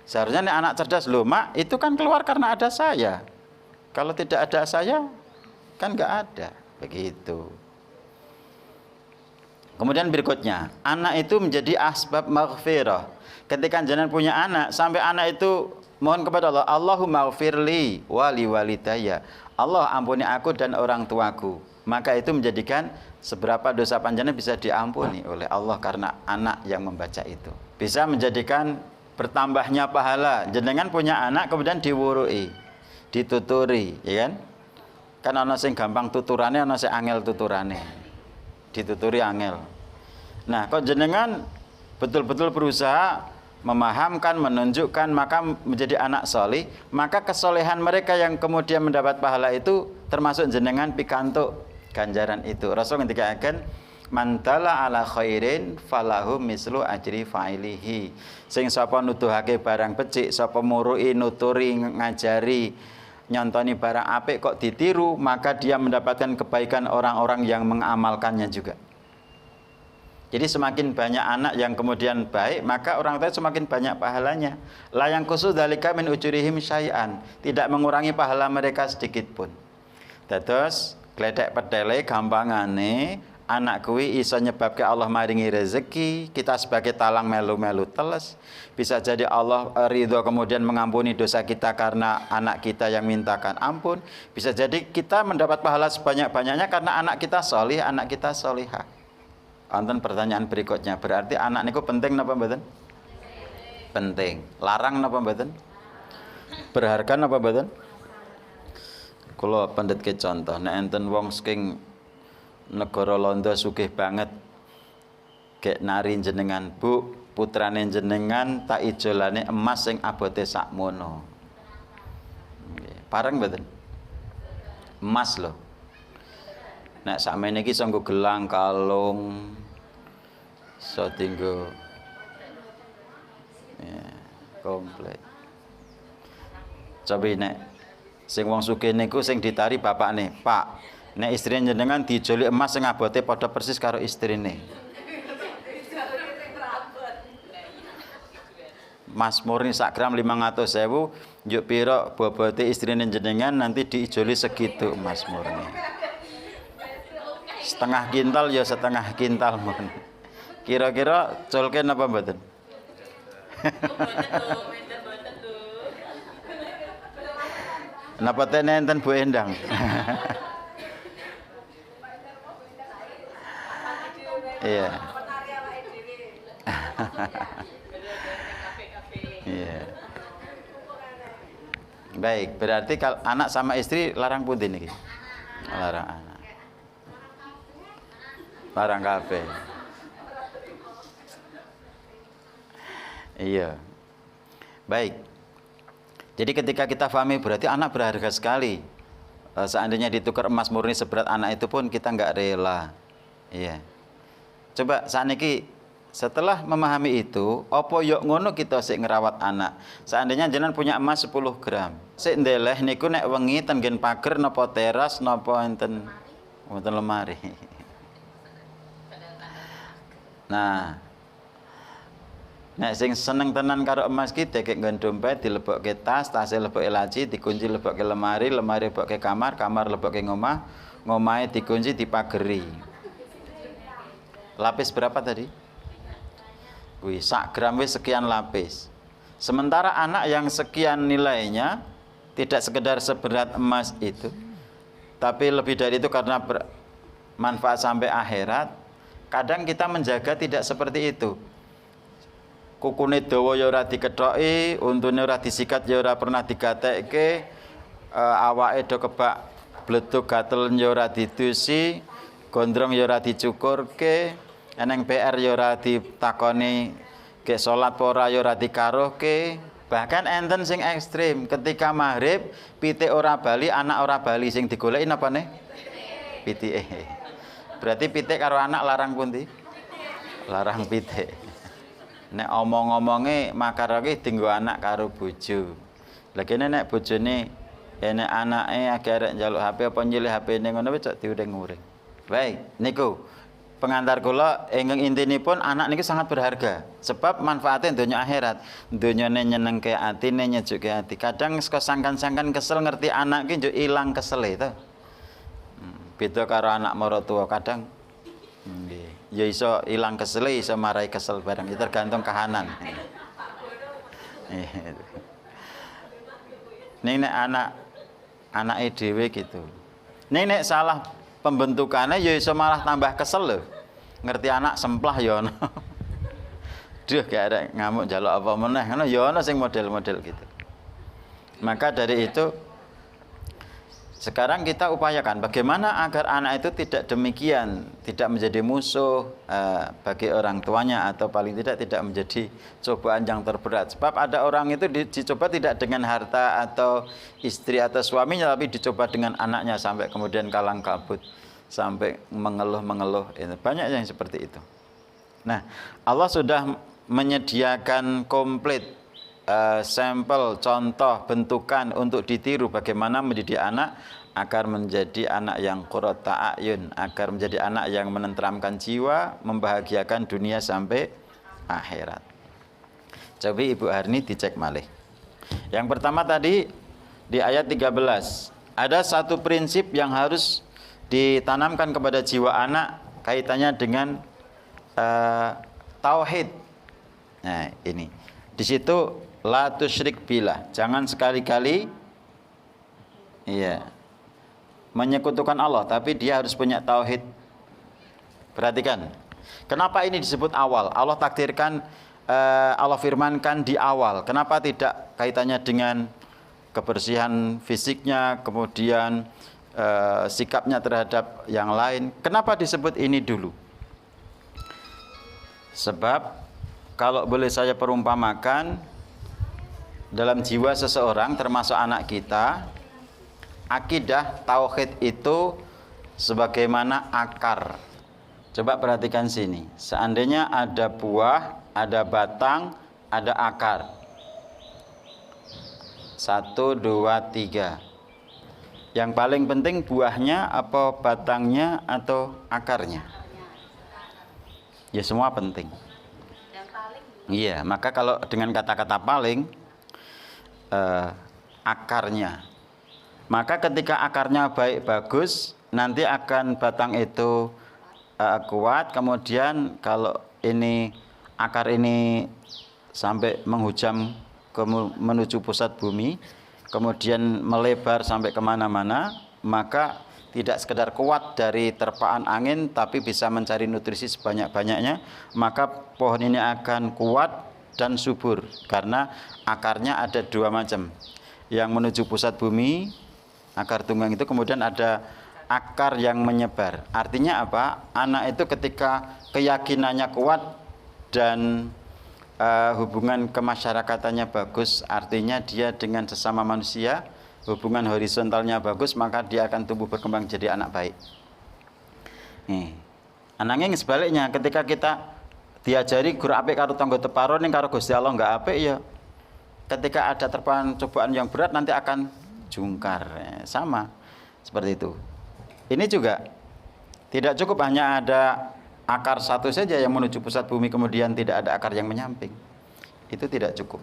Seharusnya nek anak cerdas, loh mak, itu kan keluar karena ada saya. Kalau tidak ada saya, kan enggak ada. Begitu. Kemudian berikutnya, anak itu menjadi asbab maghfirah. Ketika jenengan punya anak, sampai anak itu mohon kepada Allah, Allahumma ghfirli wali walidayya. Allah ampuni aku dan orang tuaku. Maka itu menjadikan seberapa dosa panjenengan bisa diampuni oleh Allah karena anak yang membaca itu. Bisa menjadikan bertambahnya pahala. Jenengan punya anak kemudian diwurui, dituturi, ya kan? Kan ana sing gampang tuturane, ana sing angel tuturane. Dituturi angel. Nah, kok jenengan betul-betul berusaha memahamkan, menunjukkan, maka menjadi anak solih, maka kesolehan mereka yang kemudian mendapat pahala itu termasuk jenengan pikantuk ganjaran itu. Rasul ngendikaken mantala ala khairin falahu mislu ajri fa'ilihi. Sing sapa nuduhake barang becik, sapa murui, nuturi, ngajari, nyontoni barang apik kok ditiru, maka dia mendapatkan kebaikan orang-orang yang mengamalkannya juga. Jadi semakin banyak anak yang kemudian baik, maka orang tua semakin banyak pahalanya. La yang khusus dalika min ujurihim syai'an, tidak mengurangi pahala mereka sedikit pun. Dados gledek pedele gampangane anak kuwi iso nyebabke Allah maringi rezeki, kita sebagai talang melu-melu teles. Bisa jadi Allah ridho kemudian mengampuni dosa kita karena anak kita yang mintakan ampun. Bisa jadi kita mendapat pahala sebanyak-banyaknya karena anak kita solih, anak kita solihah. Wonten pertanyaan berikutnya, berarti anak niku penting napa mboten? Penting. Larang napa mboten? Berharga napa mboten? Kula pendhetke contoh, nek enten wong saking negara Londo sugih banget gek nari jenengan, Bu, putrane jenengan tak ijolane emas sing abote sakmono. Nggih, pareng mboten? Emas lho. Nek sakmene iki iso nggo gelang, kalung, iso dienggo ya, komplit. Coba nek sing wong sugih niku sing ditari bapakne, Pak, nek istrine jenengan dijoli emas sing abote padha persis karo istrine. Mas murni sak gram 500.000, njuk pira bobote istrine jenengan nanti diijoli segitu Mas murni. Setengah kintal ya setengah kintal mon. Kira-kira colke napa mboten? Napa tene enten Bu Endang? Iya. Iya. Baik, berarti kalau anak sama istri larang pundi niki? Larang anak. Larang kabeh. Iya. Baik. Jadi ketika kita pahami berarti anak berharga sekali. seandainya ditukar emas murni seberat anak itu pun kita nggak rela. Iya. Coba saat ini setelah memahami itu, apa yok ngono kita sik ngerawat anak. Seandainya jenengan punya emas 10 gram, sik ndeleh niku nek wengi ten nggen pager napa teras napa enten lemari. Nah, nek sing seneng tenan karo emas ki dekek nggon dompet dilebokke tas, tase lebokke laci, dikunci lebokke lemari, lemari lebokke kamar, kamar lebokke ngomah, ngomahe dikunci dipageri. Lapis berapa tadi? Wih, sak gram wis sekian lapis. Sementara anak yang sekian nilainya tidak sekedar seberat emas itu, tapi lebih dari itu karena bermanfaat sampai akhirat. Kadang kita menjaga tidak seperti itu. Kukune dawa ya ora dikethoki, untune ora disikat ya ora pernah digatekke, awake do kebak bledug gatel ya ora didusi, gondrong ya ora dicukurke, eneng PR ya ora ditakoni ke salat apa ora ya ora dikaruhke. Bahkan enten sing ekstrim, ketika maghrib pitik ora bali, anak ora bali, sing digoleki napane? Pitike. Berarti pitik karo anak larang pundi? Larang pitik. Nek omong-omonge makarake dienggo anak karo bojo. Lah kene nek bojone nek anake agar njaluk HP apa nyilih HP-ne ngono wis cok diuring-uring. Baik, niku pengantar kula ingkang intinipun anak niki sangat berharga sebab manfaatnya donya akhirat. Donyane nyenengke atine, nyejukke ati. Kadang saka sangkan-sangkan kesel ngerti anak ki njuk ilang kesele to. Beda karo anak maratuwa kadang nggih. Ya iso ilang kesele, iso marai kesel bareng, itu tergantung kahanan. Ning nek anake dhewe gitu. Ning nek salah pembentukannya ya iso malah tambah kesel lho. Ngerti anak semplah ya ono. Duh gak ada ngamuk njaluk apa meneh ngono ya ono sing model-model gitu. Maka dari itu sekarang kita upayakan bagaimana agar anak itu tidak demikian, tidak menjadi musuh bagi orang tuanya atau paling tidak menjadi cobaan yang terberat. Sebab ada orang itu dicoba tidak dengan harta atau istri atau suaminya, tapi dicoba dengan anaknya sampai kemudian kalang kabut, sampai mengeluh-mengeluh. Banyak yang seperti itu. Nah, Allah sudah menyediakan komplit sampel, contoh, bentukan untuk ditiru bagaimana mendidik anak agar menjadi anak yang qurrata a'yun, agar menjadi anak yang menenteramkan jiwa, membahagiakan dunia sampai akhirat. Coba Ibu Harni dicek malih. Yang pertama tadi di ayat 13, ada satu prinsip yang harus ditanamkan kepada jiwa anak kaitannya dengan tauhid. Nah, ini. Di situ la tusyrik billah, jangan sekali-kali menyekutukan Allah, tapi dia harus punya tauhid. Perhatikan, kenapa ini disebut awal? Allah takdirkan, Allah firmankan di awal. Kenapa tidak kaitannya dengan kebersihan fisiknya, kemudian sikapnya terhadap yang lain? Kenapa disebut ini dulu? Sebab kalau boleh saya perumpamakan, dalam jiwa seseorang termasuk anak kita, akidah tauhid itu sebagaimana akar. Coba perhatikan sini. Seandainya ada buah, ada batang, ada akar. 1, 2, 3. Yang paling penting buahnya apa batangnya atau akarnya? Ya semua penting. Iya, maka kalau dengan kata-kata paling akarnya, maka ketika akarnya baik bagus, nanti akan batang itu kuat. Kemudian kalau ini akar ini sampai menghujam menuju pusat bumi, kemudian melebar sampai kemana-mana, maka tidak sekedar kuat dari terpaan angin, tapi bisa mencari nutrisi sebanyak-banyaknya. Maka pohon ini akan kuat dan subur karena akarnya ada dua macam. Yang menuju pusat bumi, akar tunggang itu, kemudian ada akar yang menyebar. Artinya apa? Anak itu ketika keyakinannya kuat dan hubungan kemasyarakatannya bagus, artinya dia dengan sesama manusia hubungan horizontalnya bagus, maka dia akan tumbuh berkembang jadi anak baik. Nih. Ananging sebaliknya, ketika kita diajari guru apik karo tangga teparo ning karo Gusti Allah enggak apik ya, ketika ada terpaan cobaan yang berat nanti akan jungkar. Sama seperti itu. Ini juga tidak cukup hanya ada akar satu saja yang menuju pusat bumi kemudian tidak ada akar yang menyamping. Itu tidak cukup.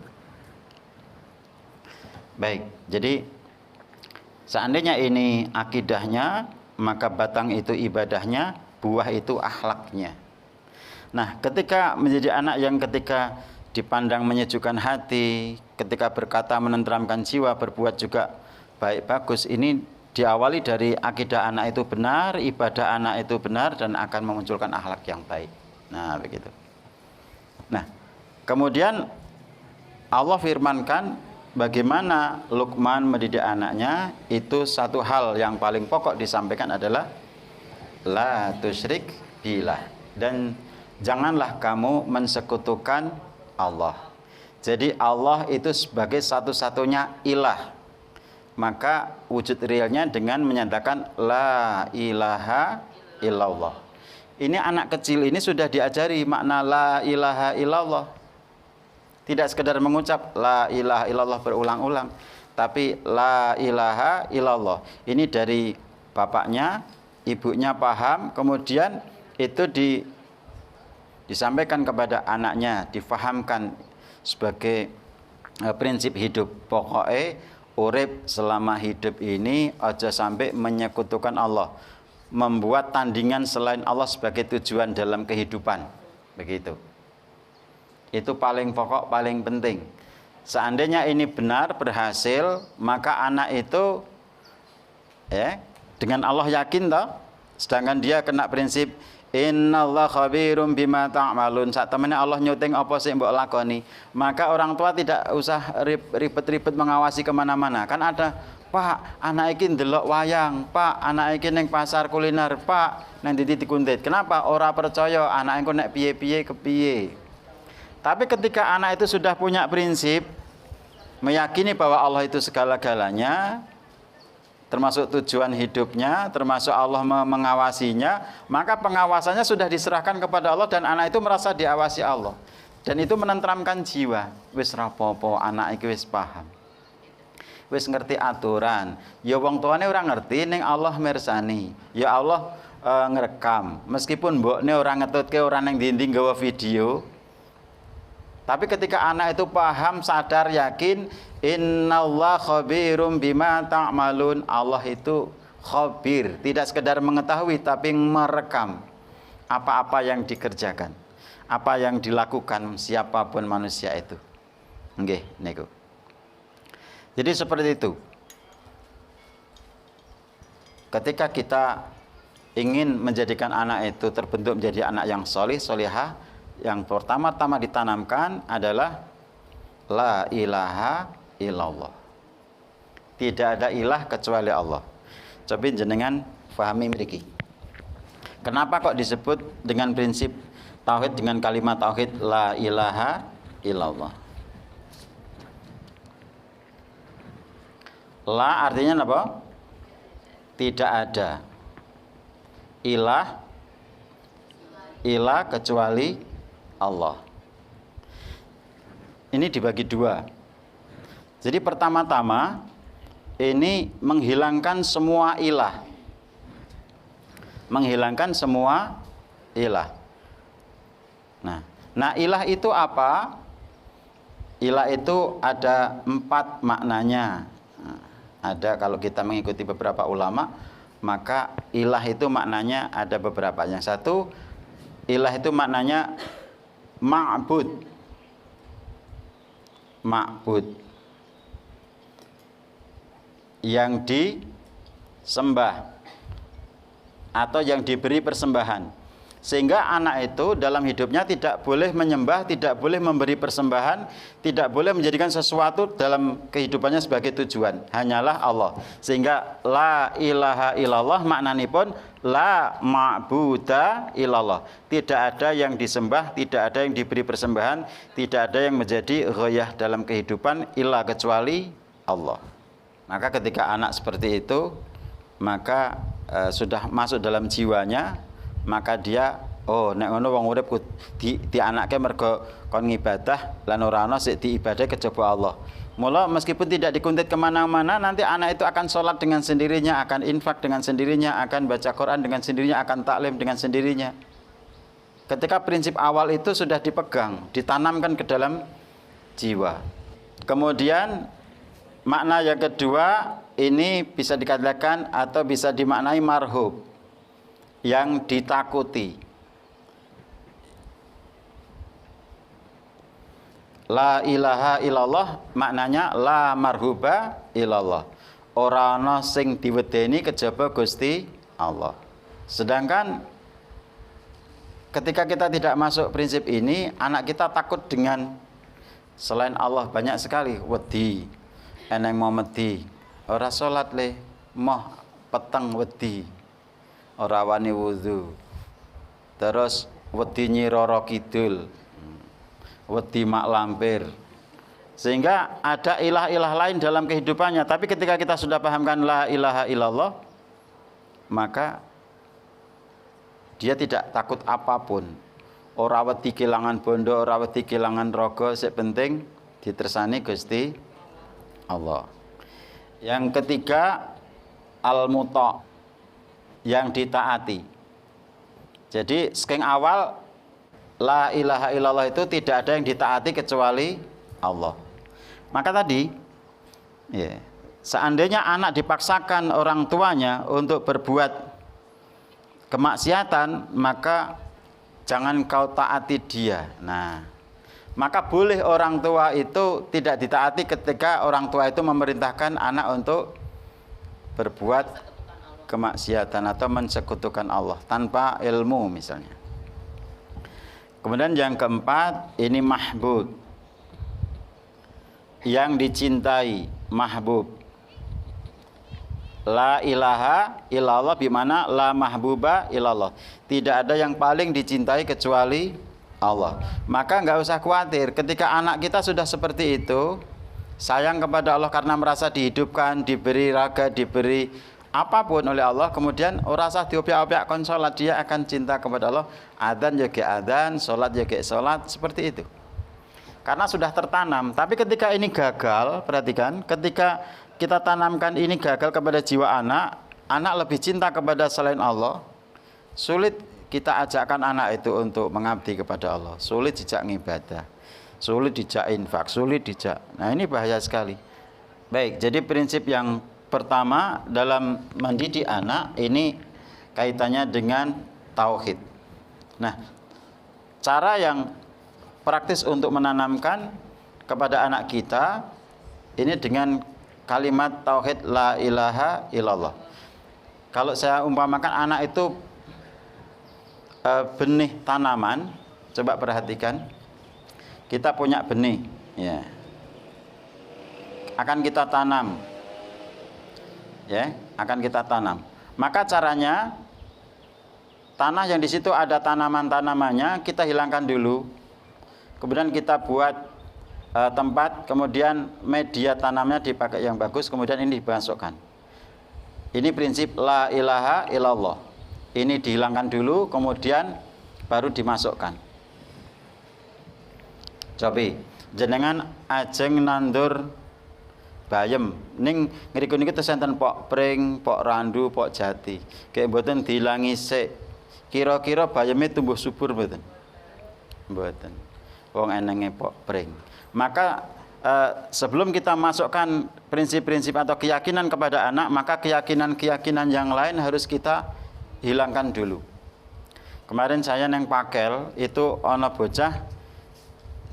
Baik, jadi seandainya ini akidahnya, maka batang itu ibadahnya, buah itu akhlaknya. Nah, ketika menjadi anak yang ketika dipandang menyejukkan hati, ketika berkata menenteramkan jiwa, berbuat juga baik bagus, ini diawali dari akidah anak itu benar, ibadah anak itu benar, dan akan memunculkan akhlak yang baik. Nah, begitu. Nah, kemudian Allah firmankan bagaimana Luqman mendidik anaknya, itu satu hal yang paling pokok disampaikan adalah la tusyrik billah, dan janganlah kamu mensekutukan Allah. Jadi Allah itu sebagai satu-satunya ilah. Maka wujud realnya dengan menyatakan la ilaha illallah. Ini anak kecil ini sudah diajari makna la ilaha illallah. Tidak sekedar mengucap la ilaha illallah berulang-ulang, tapi la ilaha illallah. Ini dari bapaknya, ibunya paham, kemudian itu disampaikan kepada anaknya, difahamkan sebagai prinsip hidup. Pokoknya urip selama hidup ini aja sampai menyekutukan Allah, membuat tandingan selain Allah sebagai tujuan dalam kehidupan. Begitu. Itu paling pokok, paling penting. Seandainya ini benar, berhasil, maka anak itu dengan Allah yakin toh, sedangkan dia kena prinsip innallaha khabirum bima ta'malun. Saat temennya Allah nyuting apa sih mbok lakoni, maka orang tua tidak usah ribet-ribet mengawasi kemana-mana. Kan ada, Pak, anak iki ndelok wayang, Pak, anak iki ning pasar kuliner, Pak, nang ndi dikuntit. Kenapa? Ora percaya anak engko nek piye-piye kepiye. Tapi ketika anak itu sudah punya prinsip, meyakini bahwa Allah itu segala-galanya, termasuk tujuan hidupnya, termasuk Allah mengawasinya, maka pengawasannya sudah diserahkan kepada Allah dan anak itu merasa diawasi Allah. Dan itu menenteramkan jiwa. Wis rapopo, anak iki wis paham. Wis ngerti aturan. Ya wong tuane ora ngerti, ning Allah mirsani. Ya Allah ngerekam. Meskipun mbokne ora ngetutke, ora ning dinding nggawa video. Tapi ketika anak itu paham, sadar, yakin, innallaha khabirum bima ta'malun, Allah itu khabir, tidak sekedar mengetahui tapi merekam apa-apa yang dikerjakan, apa yang dilakukan siapapun manusia itu. Nggih niku. Jadi seperti itu. Ketika kita ingin menjadikan anak itu terbentuk menjadi anak yang solih, solihah, yang pertama-tama ditanamkan adalah la ilaha illallah. Tidak ada ilah kecuali Allah. Coba jenengan fahami mriki. Kenapa kok disebut dengan prinsip tauhid dengan kalimat tauhid la ilaha illallah? La artinya apa? Tidak ada ilah kecuali Allah. Ini dibagi dua. Jadi pertama-tama ini menghilangkan semua ilah. Menghilangkan semua ilah. Nah ilah itu apa? Ilah itu ada 4 maknanya. Ada, kalau kita mengikuti beberapa ulama, maka ilah itu maknanya ada beberapa. Yang satu, ilah itu maknanya ma'bud. Ma'bud yang disembah atau yang diberi persembahan. Sehingga anak itu dalam hidupnya tidak boleh menyembah, tidak boleh memberi persembahan, tidak boleh menjadikan sesuatu dalam kehidupannya sebagai tujuan. Hanyalah Allah. Sehingga la ilaha illallah maknanipun la ma'buda illallah. Tidak ada yang disembah, tidak ada yang diberi persembahan, tidak ada yang menjadi ghayah dalam kehidupan illa kecuali Allah. Maka ketika anak seperti itu, maka sudah masuk dalam jiwanya, maka dia oh nek ngono wong urip di anake mergo kon ngibadah lan ora ana sik diibadah kejaba Allah. Mula meskipun tidak dikuntit kemana-mana, nanti anak itu akan sholat dengan sendirinya, akan infak dengan sendirinya, akan baca Quran dengan sendirinya, akan taklim dengan sendirinya. Ketika prinsip awal itu sudah dipegang, ditanamkan ke dalam jiwa. Kemudian makna yang kedua ini bisa dikatakan atau bisa dimaknai marhub, yang ditakuti. La ilaha illallah maknanya la marhuba illallah. Ora ana sing diwedeni kejaba Gusti Allah. Sedangkan ketika kita tidak masuk prinsip ini, anak kita takut dengan selain Allah banyak sekali. Wedi, eneng mau wedi, ora salat le, moh peteng wedi, ora wani wudu. Terus wedi Nyi Roro Kidul, wedi mak lampir. Sehingga ada ilah-ilah lain dalam kehidupannya. Tapi ketika kita sudah pahamkan la ilaha illallah, maka dia tidak takut apapun. Ora wedi kelangan bondo, ora wedi kelangan rogo, sing penting ditersani Gusti Allah. Yang ketiga al-muta', yang ditaati. Jadi saking awal la ilaha illallah itu tidak ada yang ditaati kecuali Allah. Maka tadi ya, seandainya anak dipaksakan orang tuanya untuk berbuat kemaksiatan, maka jangan kau taati dia. Nah, maka boleh orang tua itu tidak ditaati ketika orang tua itu memerintahkan anak untuk berbuat kemaksiatan atau mensekutukan Allah tanpa ilmu misalnya. Kemudian yang keempat, ini mahbub, yang dicintai, mahbub. La ilaha illallah bimana la mahbuba illallah. Tidak ada yang paling dicintai kecuali Allah. Maka nggak usah khawatir ketika anak kita sudah seperti itu, sayang kepada Allah karena merasa dihidupkan, diberi raga, diberi apapun oleh Allah, kemudian ora usah diopiak-opiak kon salat, dia akan cinta kepada Allah. Adzan ya ge adzan, salat ya ge salat, seperti itu. Karena sudah tertanam. Tapi ketika ini gagal, perhatikan, ketika kita tanamkan ini gagal kepada jiwa anak, anak lebih cinta kepada selain Allah, sulit kita ajakkan anak itu untuk mengabdi kepada Allah, sulit dijak ngibadah, sulit dijak infak, sulit dijak. Nah, ini bahaya sekali. Baik, jadi prinsip yang pertama dalam mendidik anak ini kaitannya dengan tauhid. Nah, cara yang praktis untuk menanamkan kepada anak kita ini dengan kalimat tauhid la ilaha illallah. Kalau saya umpamakan anak itu benih tanaman, coba perhatikan. Kita punya benih, ya. Akan kita tanam. Ya, akan kita tanam. Maka caranya tanah yang di situ ada tanaman-tanamannya kita hilangkan dulu. Kemudian kita buat tempat, kemudian media tanamnya dipakai yang bagus, kemudian ini dimasukkan. Ini prinsip la ilaha illallah. Ini dihilangkan dulu, kemudian baru dimasukkan. Coba jenengan ajeng nandur bayem ning ngriku niki tesenten pok pring, pok randu, pok jati. Kayak mboten diilangi sik. Kira-kira bayeme tumbuh subur mboten? Mboten. Wong enenge pok pring. Maka sebelum kita masukkan prinsip-prinsip atau keyakinan kepada anak, maka keyakinan-keyakinan yang lain harus kita hilangkan dulu. Kemarin saya neng Pakel itu ana bocah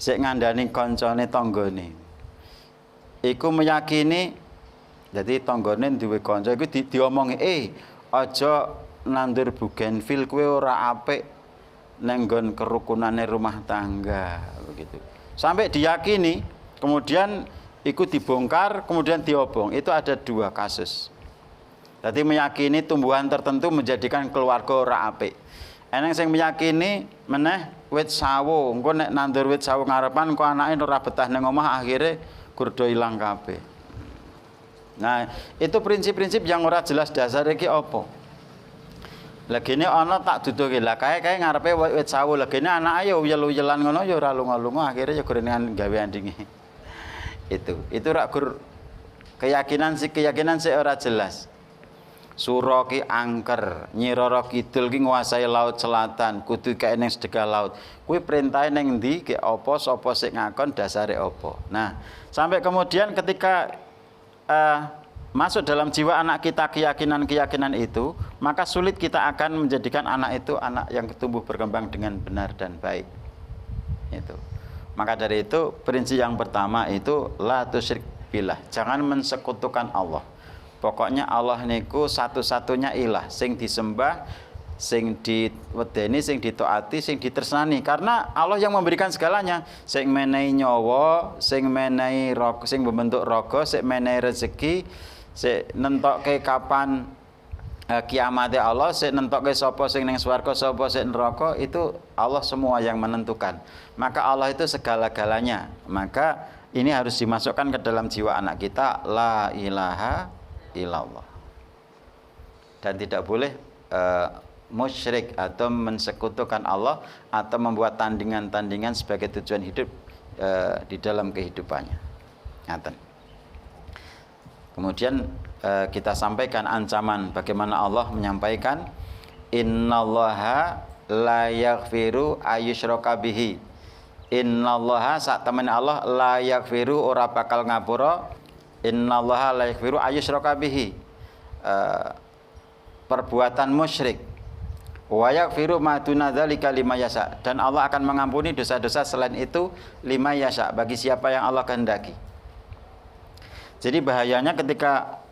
sik ngandani koncone tanggane. Iku meyakini, jadi tanggane duwe kanca iku diomongi, aja nandur bugenvil kowe ora apik nang nggon kerukunane rumah tangga begitu. Sampai diyakini, kemudian ikut dibongkar, kemudian diobong. Itu ada dua kasus. Jadi meyakini tumbuhan tertentu menjadikan keluarga ora apik. Eneng sing meyakini meneh wit sawo, engko nek nandur wit sawo ngarepan engko anake ora betah ning omah akhire kurdo ilang kabeh. Nah, itu prinsip-prinsip yang ora jelas dasare iki apa. Legene ana tak duduhke. Lah kae ngarepe wit sawu. Legene anake ya uyel-uyelan ngono ya ora lunga-lunga, akhire ya gorengan gawe andinge. Itu rak gur keyakinan sih ora jelas. Sura ki angker, Nyi Roro Kidul ki nguasai laut selatan, kudu kae ning sedekah laut. Kuwi perintahe ning ndi, ki apa, sapa sing ngakon, dasare apa. Nah, sampai kemudian ketika masuk dalam jiwa anak kita keyakinan-keyakinan itu, maka sulit kita akan menjadikan anak itu anak yang tumbuh berkembang dengan benar dan baik. Itu. Maka dari itu prinsip yang pertama itu la tusyrik billah, jangan mensekutukan Allah. Pokoknya Allah niku satu-satunya ilah sing disembah, sing diwedeni, sing ditaati, sing ditresnani. Karena Allah yang memberikan segalanya, sing menehi nyawa, sing menehi raga, sing membentuk raga, sing menehi rezeki, sing nentokke kapan kiamate Allah, sing nentokke sapa sing ning swarga, sapa sing neraka, itu Allah semua yang menentukan. Maka Allah itu segala-galanya. Maka ini harus dimasukkan ke dalam jiwa anak kita, la ilaha illallah. Dan tidak boleh musyrik atau mensekutukan Allah atau membuat tandingan-tandingan sebagai tujuan hidup di dalam kehidupannya. Ngaten. Kemudian kita sampaikan ancaman bagaimana Allah menyampaikan innallaha la yaghfiru ayyusyraka bihi. Innallaha sak temene Allah la yaghfiru ora bakal ngapura. Innallaha la yaghfiru ayyusyraka bihi. Perbuatan musyrik. Wa yaghfiru ma duna dzalika liman yasha. Dan Allah akan mengampuni dosa-dosa selain itu liman yasha, bagi siapa yang Allah kehendaki. Jadi bahayanya ketika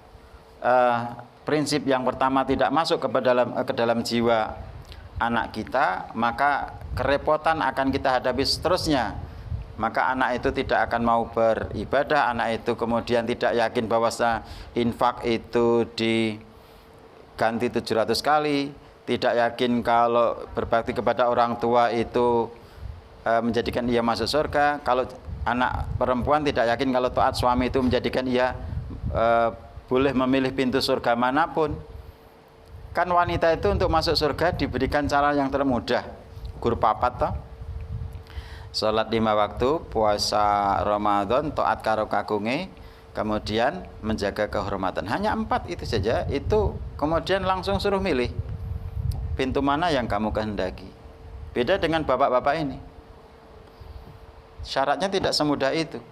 prinsip yang pertama tidak masuk ke dalam jiwa anak kita, maka kerepotan akan kita hadapi seterusnya. Maka anak itu tidak akan mau beribadah, anak itu kemudian tidak yakin bahwa infak itu diganti 700 kali, tidak yakin kalau berbakti kepada orang tua itu menjadikan ia masuk surga. Kalau anak perempuan tidak yakin kalau taat suami itu menjadikan ia boleh memilih pintu surga manapun. Kan wanita itu untuk masuk surga diberikan cara yang termudah, gur papat toh. Salat 5 waktu, puasa Ramadan, taat karo kakunge, kemudian menjaga kehormatan. Hanya 4 itu saja. Itu kemudian langsung suruh milih pintu mana yang kamu kehendaki. Beda dengan bapak-bapak ini. Syaratnya tidak semudah itu.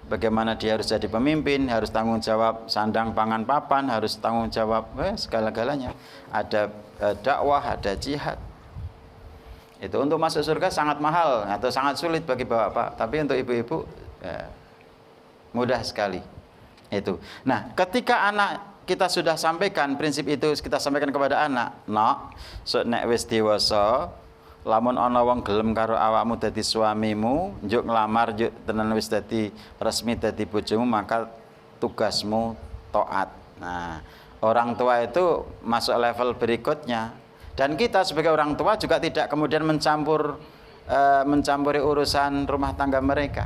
Bagaimana dia harus jadi pemimpin, harus tanggung jawab sandang pangan papan, harus tanggung jawab segala-galanya. Ada dakwah, ada jihad. Itu untuk masuk surga sangat mahal atau sangat sulit bagi bapak, tapi untuk ibu-ibu mudah sekali. Itu. Nah, ketika anak kita sudah sampaikan prinsip itu, kita sampaikan kepada anak, "Nok, nek wis dewasa, lamun ana wong gelem karo awakmu dadi suamimu, njuk nglamar, njuk tenan wis dadi resmi dadi bojomu, maka tugasmu taat." Nah, orang tua itu masuk level berikutnya. Dan kita sebagai orang tua juga tidak kemudian mencampuri urusan rumah tangga mereka.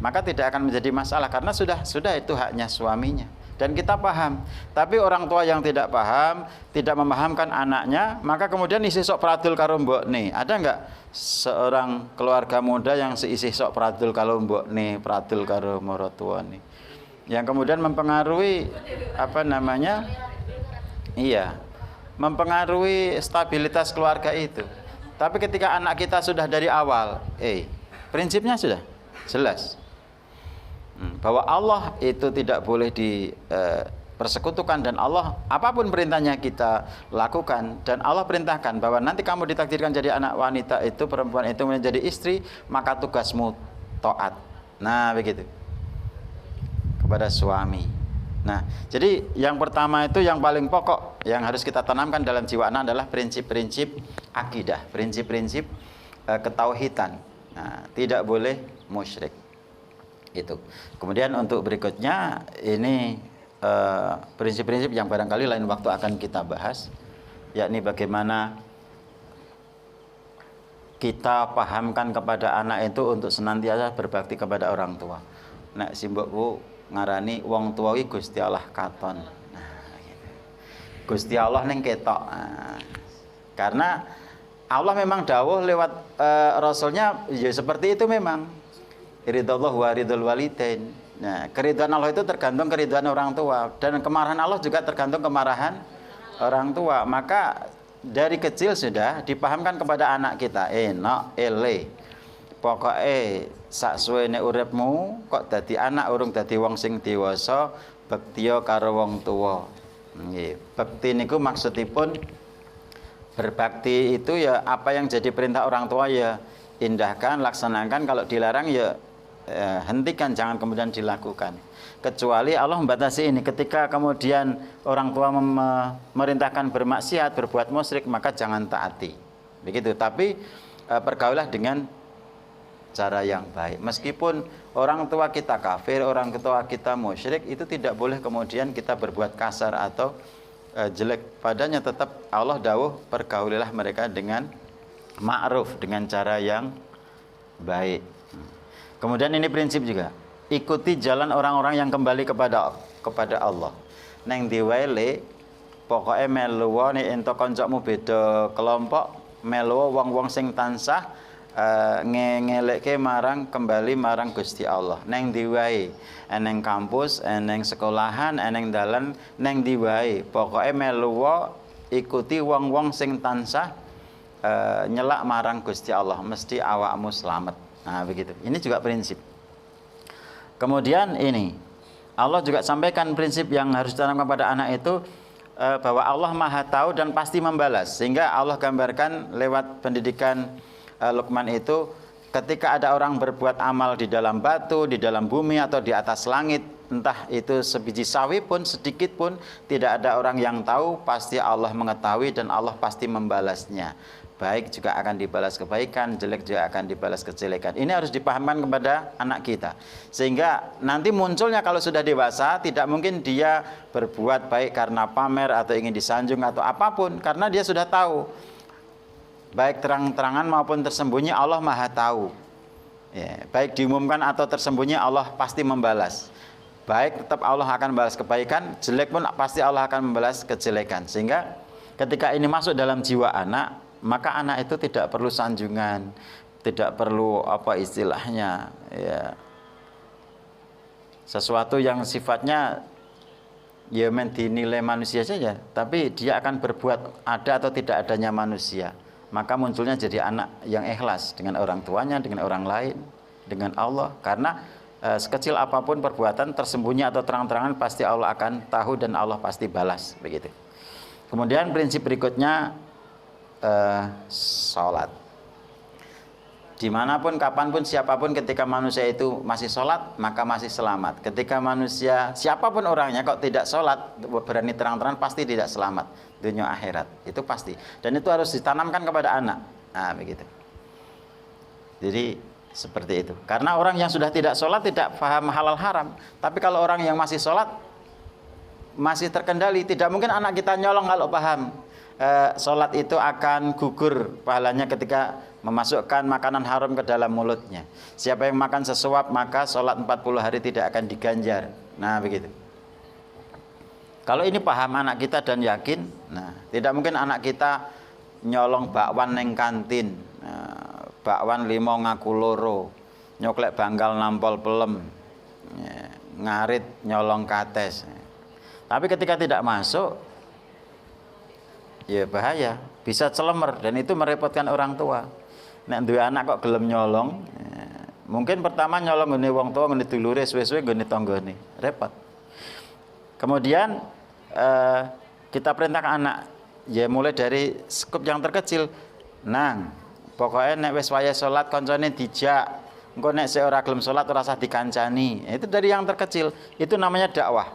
Maka tidak akan menjadi masalah karena sudah itu haknya suaminya. Dan kita paham. Tapi orang tua yang tidak paham, tidak memahamkan anaknya, maka kemudian isi sok pradul karo mbokne. Ada enggak seorang keluarga muda yang seisi sok pradul karo mbokne, pradul karo maratuwane? Yang kemudian mempengaruhi mempengaruhi stabilitas keluarga itu. Tapi ketika anak kita sudah dari awal, prinsipnya sudah jelas bahwa Allah itu tidak boleh dipersekutukan, dan Allah apapun perintahnya kita lakukan, dan Allah perintahkan bahwa nanti kamu ditakdirkan jadi anak wanita itu, perempuan itu menjadi istri, maka tugasmu taat. Nah, begitu kepada suami. Nah, jadi yang pertama itu yang paling pokok yang harus kita tanamkan dalam jiwa anak adalah prinsip-prinsip akidah, prinsip-prinsip ketauhidan. Nah, tidak boleh musyrik. Itu. Kemudian untuk berikutnya ini prinsip-prinsip yang barangkali lain waktu akan kita bahas, yakni bagaimana kita pahamkan kepada anak itu untuk senantiasa berbakti kepada orang tua. Nek simbokku ngarani wong tua iki Gusti Allah katon. Nah, gitu. Gusti Allah ning ketok. Nah, karena Allah memang dawuh lewat rasulnya ya seperti itu memang. Ridallah wa ridul walidain. Nah, keridhaan Allah itu tergantung keridhaan orang tua dan kemarahan Allah juga tergantung kemarahan orang tua. Maka dari kecil sudah dipahamkan kepada anak kita, nak ele. Pokoke sak suwene uripmu kok dadi anak urung dadi wong sing dewasa, bektiya karo wong tuwa. Nggih, bekti niku maksudipun berbakti itu ya apa yang jadi perintah orang tua ya indahkan, laksanakan, kalau dilarang ya hentikan, jangan kemudian dilakukan. Kecuali Allah membatasi ini, ketika kemudian orang tua memerintahkan bermaksiat, berbuat musyrik, maka jangan taati. Begitu. Tapi pergaulah dengan cara yang baik. Meskipun orang tua kita kafir, orang tua kita musyrik, itu tidak boleh kemudian kita berbuat kasar atau jelek padanya. Tetap Allah dawuh pergaulilah mereka dengan ma'ruf, dengan cara yang baik. Kemudian ini prinsip juga, ikuti jalan orang-orang yang kembali kepada Allah. Neng diwaile pokoknya meluwo nek ento kancamu beda kelompok, meluwo wong-wong sing tansah ngelekke marang kembali marang Gusti Allah. Neng diwae eneng kampus, eneng sekolahan, eneng dalan, neng diwae pokoknya meluwo ikuti wong-wong sing tansah nyelak marang Gusti Allah, mesti awakmu selamat. Nah, begitu. Ini juga prinsip. Kemudian ini Allah juga sampaikan prinsip yang harus ditanamkan pada anak itu bahwa Allah Maha tahu dan pasti membalas. Sehingga Allah gambarkan lewat pendidikan Luqman itu, ketika ada orang berbuat amal di dalam batu, di dalam bumi atau di atas langit, entah itu sebiji sawi pun, sedikit pun, tidak ada orang yang tahu, pasti Allah mengetahui dan Allah pasti membalasnya. Baik juga akan dibalas kebaikan, jelek juga akan dibalas kejelekan. Ini harus dipahamkan kepada anak kita. Sehingga nanti munculnya kalau sudah dewasa, tidak mungkin dia berbuat baik karena pamer atau ingin disanjung atau apapun. Karena dia sudah tahu, baik terang-terangan maupun tersembunyi Allah Maha tahu. Ya, baik diumumkan atau tersembunyi Allah pasti membalas. Baik tetap Allah akan membalas kebaikan, jelek pun pasti Allah akan membalas kejelekan. Sehingga ketika ini masuk dalam jiwa anak, maka anak itu tidak perlu sanjungan, tidak perlu apa istilahnya ya, sesuatu yang sifatnya ya dinilai manusia saja, tapi dia akan berbuat ada atau tidak adanya manusia. Maka munculnya jadi anak yang ikhlas dengan orang tuanya, dengan orang lain, dengan Allah. Karena sekecil apapun perbuatan, tersembunyi atau terang-terangan, pasti Allah akan tahu dan Allah pasti balas. Begitu. Kemudian prinsip berikutnya, sholat. Dimanapun, kapanpun, siapapun, ketika manusia itu masih sholat, maka masih selamat. Ketika manusia, siapapun orangnya, kok tidak sholat, berani terang-terangan, pasti tidak selamat dunia akhirat. Itu pasti. Dan itu harus ditanamkan kepada anak. Nah, begitu. Jadi seperti itu. Karena orang yang sudah tidak sholat tidak paham halal haram. Tapi kalau orang yang masih sholat, masih terkendali, tidak mungkin anak kita nyolong kalau paham. Sholat itu akan gugur pahalanya ketika memasukkan makanan haram ke dalam mulutnya. Siapa yang makan sesuap, maka sholat 40 hari tidak akan diganjar. Nah, begitu. Kalau ini paham anak kita dan yakin, nah, tidak mungkin anak kita nyolong bakwan neng kantin, bakwan 5 ngaku loro, nyoklek banggal nampol pelem, ngarit nyolong kates. Tapi ketika tidak masuk, ya bahaya, bisa celemer dan itu merepotkan orang tua. Nek duwe anak kok gelem nyolong, mungkin pertama nyolong ngene wong tua, ngene dulure, suwe-suwe ngene tanggane, repot. Kemudian kita perintahkan anak, ya mulai dari skup yang terkecil. Nang, pokoknya nek wis wayah salat koncone dijak, engko nek sik ora gelem salat ora usah dikancani. Itu dari yang terkecil, itu namanya dakwah.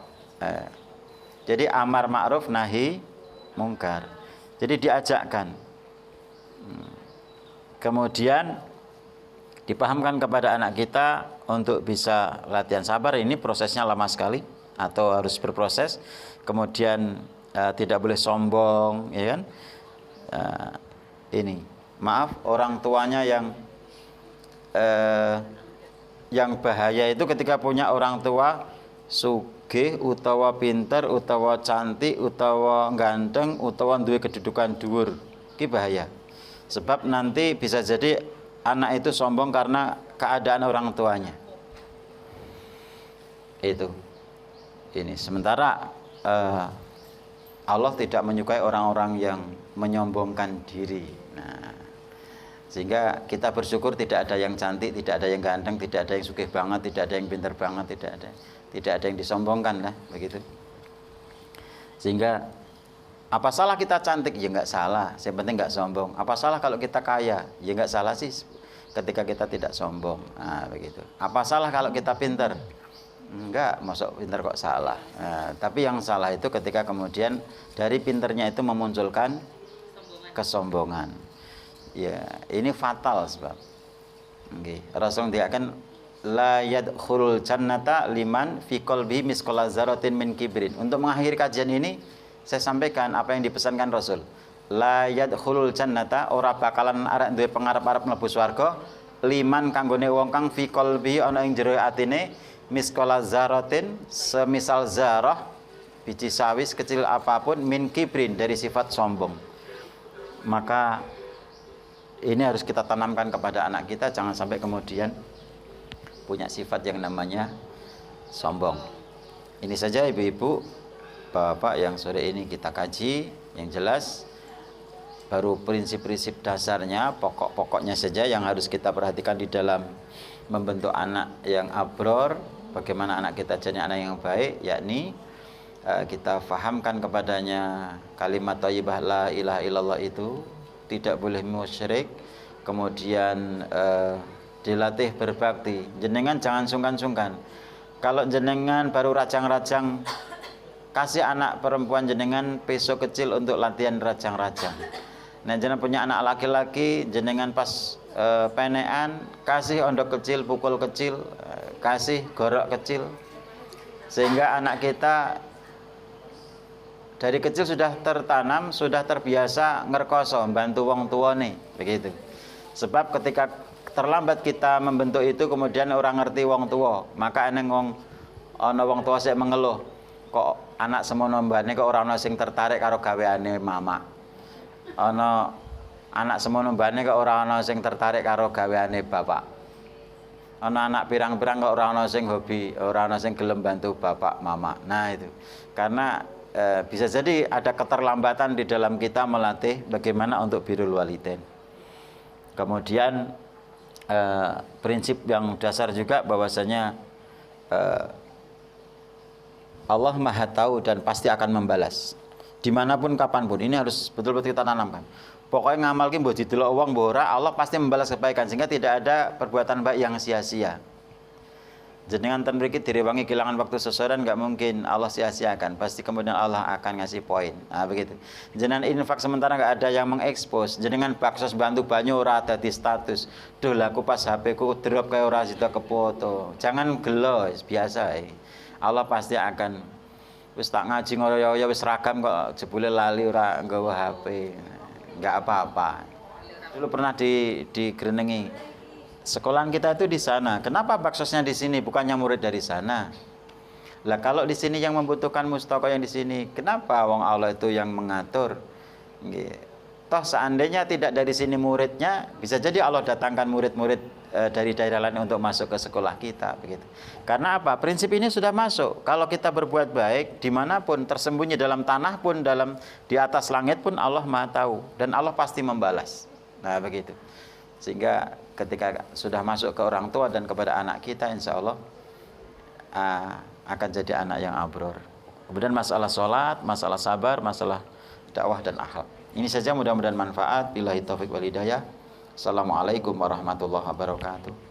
Jadi amar ma'ruf nahi mungkar. Jadi diajakkan. Kemudian dipahamkan kepada anak kita untuk bisa latihan sabar. Ini prosesnya lama sekali atau harus berproses. Kemudian tidak boleh sombong, ya kan? Ini maaf, orang tuanya yang bahaya itu ketika punya orang tua sugih utawa pinter utawa cantik utawa ganteng utawa duwe kedudukan dhuwur, iki bahaya. Sebab nanti bisa jadi anak itu sombong karena keadaan orang tuanya. Itu. Ini sementara Allah tidak menyukai orang-orang yang menyombongkan diri. Nah, sehingga kita bersyukur tidak ada yang cantik, tidak ada yang ganteng, tidak ada yang sugih banget, tidak ada yang pintar banget, tidak ada yang disombongkan lah, begitu. Sehingga apa salah kita cantik? Ya nggak salah, yang penting nggak sombong. Apa salah kalau kita kaya? Ya nggak salah sih ketika kita tidak sombong. Nah, begitu. Apa salah kalau kita pintar? Enggak, masuk pintar kok salah. Nah, tapi yang salah itu ketika kemudian dari pintarnya itu memunculkan kesombongan. Ya, ini fatal sebab. Okay. Rasul dikatakan la yadkhulul jannata liman fi qalbi misqala dzarratin min kibrin. Untuk mengakhiri kajian ini saya sampaikan apa yang dipesankan Rasul. La yadkhulul jannata ora bakalan arek duwe pengarep-arep mlebu swarga liman kanggone wong kang fi qalbi ana ing jero atine misqala dzarratin semisal zarah biji sawis kecil apapun min kibrin dari sifat sombong. Maka ini harus kita tanamkan kepada anak kita, jangan sampai kemudian punya sifat yang namanya sombong. Ini saja ibu-ibu, bapak yang sore ini kita kaji, yang jelas baru prinsip-prinsip dasarnya, pokok-pokoknya saja yang harus kita perhatikan di dalam membentuk anak yang abror, bagaimana anak kita jadi anak yang baik, yakni kita fahamkan kepadanya kalimat thayyibah la ilaha illallah itu, tidak boleh musyrik, kemudian dilatih berbakti. Jenengan jangan sungkan-sungkan. Kalau jenengan baru rajang-rajang, kasih anak perempuan jenengan peso kecil untuk latihan rajang-rajang. Nah, jenengan punya anak laki-laki, jenengan pas penean, kasih ondok kecil, pukul kecil, kasih gorok kecil, sehingga anak kita dari kecil sudah tertanam, sudah terbiasa ngerkoso, bantu wong tua nih, begitu. Sebab ketika terlambat kita membentuk itu, kemudian orang ngerti wong tua, maka eneng wong tua sik mengeluh, kok anak semono mbane kok ora ana sing tertarik karo gaweane mama. Ana anak semono mbane kok ora ana sing tertarik karo gaweane bapak. Ana anak pirang-pirang kok ora ana sing hobi, ora ana sing gelem bantu bapak mama. Nah itu. Karena bisa jadi ada keterlambatan di dalam kita melatih bagaimana untuk birrul walidain. Kemudian prinsip yang dasar juga bahwasanya Allah Maha tahu dan pasti akan membalas dimanapun kapanpun. Ini harus betul-betul kita tanamkan. Pokoknya ngamal ki mbok didelok wong mbok ora, Allah pasti membalas kebaikan, sehingga tidak ada perbuatan baik yang sia-sia. Jenengan ten mriki direwangi kehilangan waktu seseorang, nggak mungkin Allah sia-siakan, pasti kemudian Allah akan ngasih poin. Nah begitu. Jenengan infak sementara nggak ada yang mengekspos, jenengan baksos bantu banyu ora ada di status. Duh laku pas HP ku drop kayak ora sida kepoto. Jangan gelo, biasa. Allah pasti akan wis tak ngaji ngoyo-yo wis ragam kok jebule lali ora nggawa HP. Nggak apa-apa. Dulu pernah digrenengi. Sekolahan kita itu di sana. Kenapa baksosnya di sini, bukannya murid dari sana? Lah kalau di sini yang membutuhkan mustaqo yang di sini, kenapa wong Allah itu yang mengatur? Toh seandainya tidak dari sini muridnya, bisa jadi Allah datangkan murid-murid dari daerah lain untuk masuk ke sekolah kita, begitu. Karena apa? Prinsip ini sudah masuk. Kalau kita berbuat baik, dimanapun, tersembunyi dalam tanah pun, di atas langit pun Allah Maha tahu, dan Allah pasti membalas. Nah begitu. Sehingga ketika sudah masuk ke orang tua dan kepada anak kita, insya Allah akan jadi anak yang abror. Kemudian masalah sholat, masalah sabar, masalah dakwah dan akhlak. Ini saja, mudah-mudahan manfaat. Billahi taufiq wal hidayah. Assalamualaikum warahmatullahi wabarakatuh.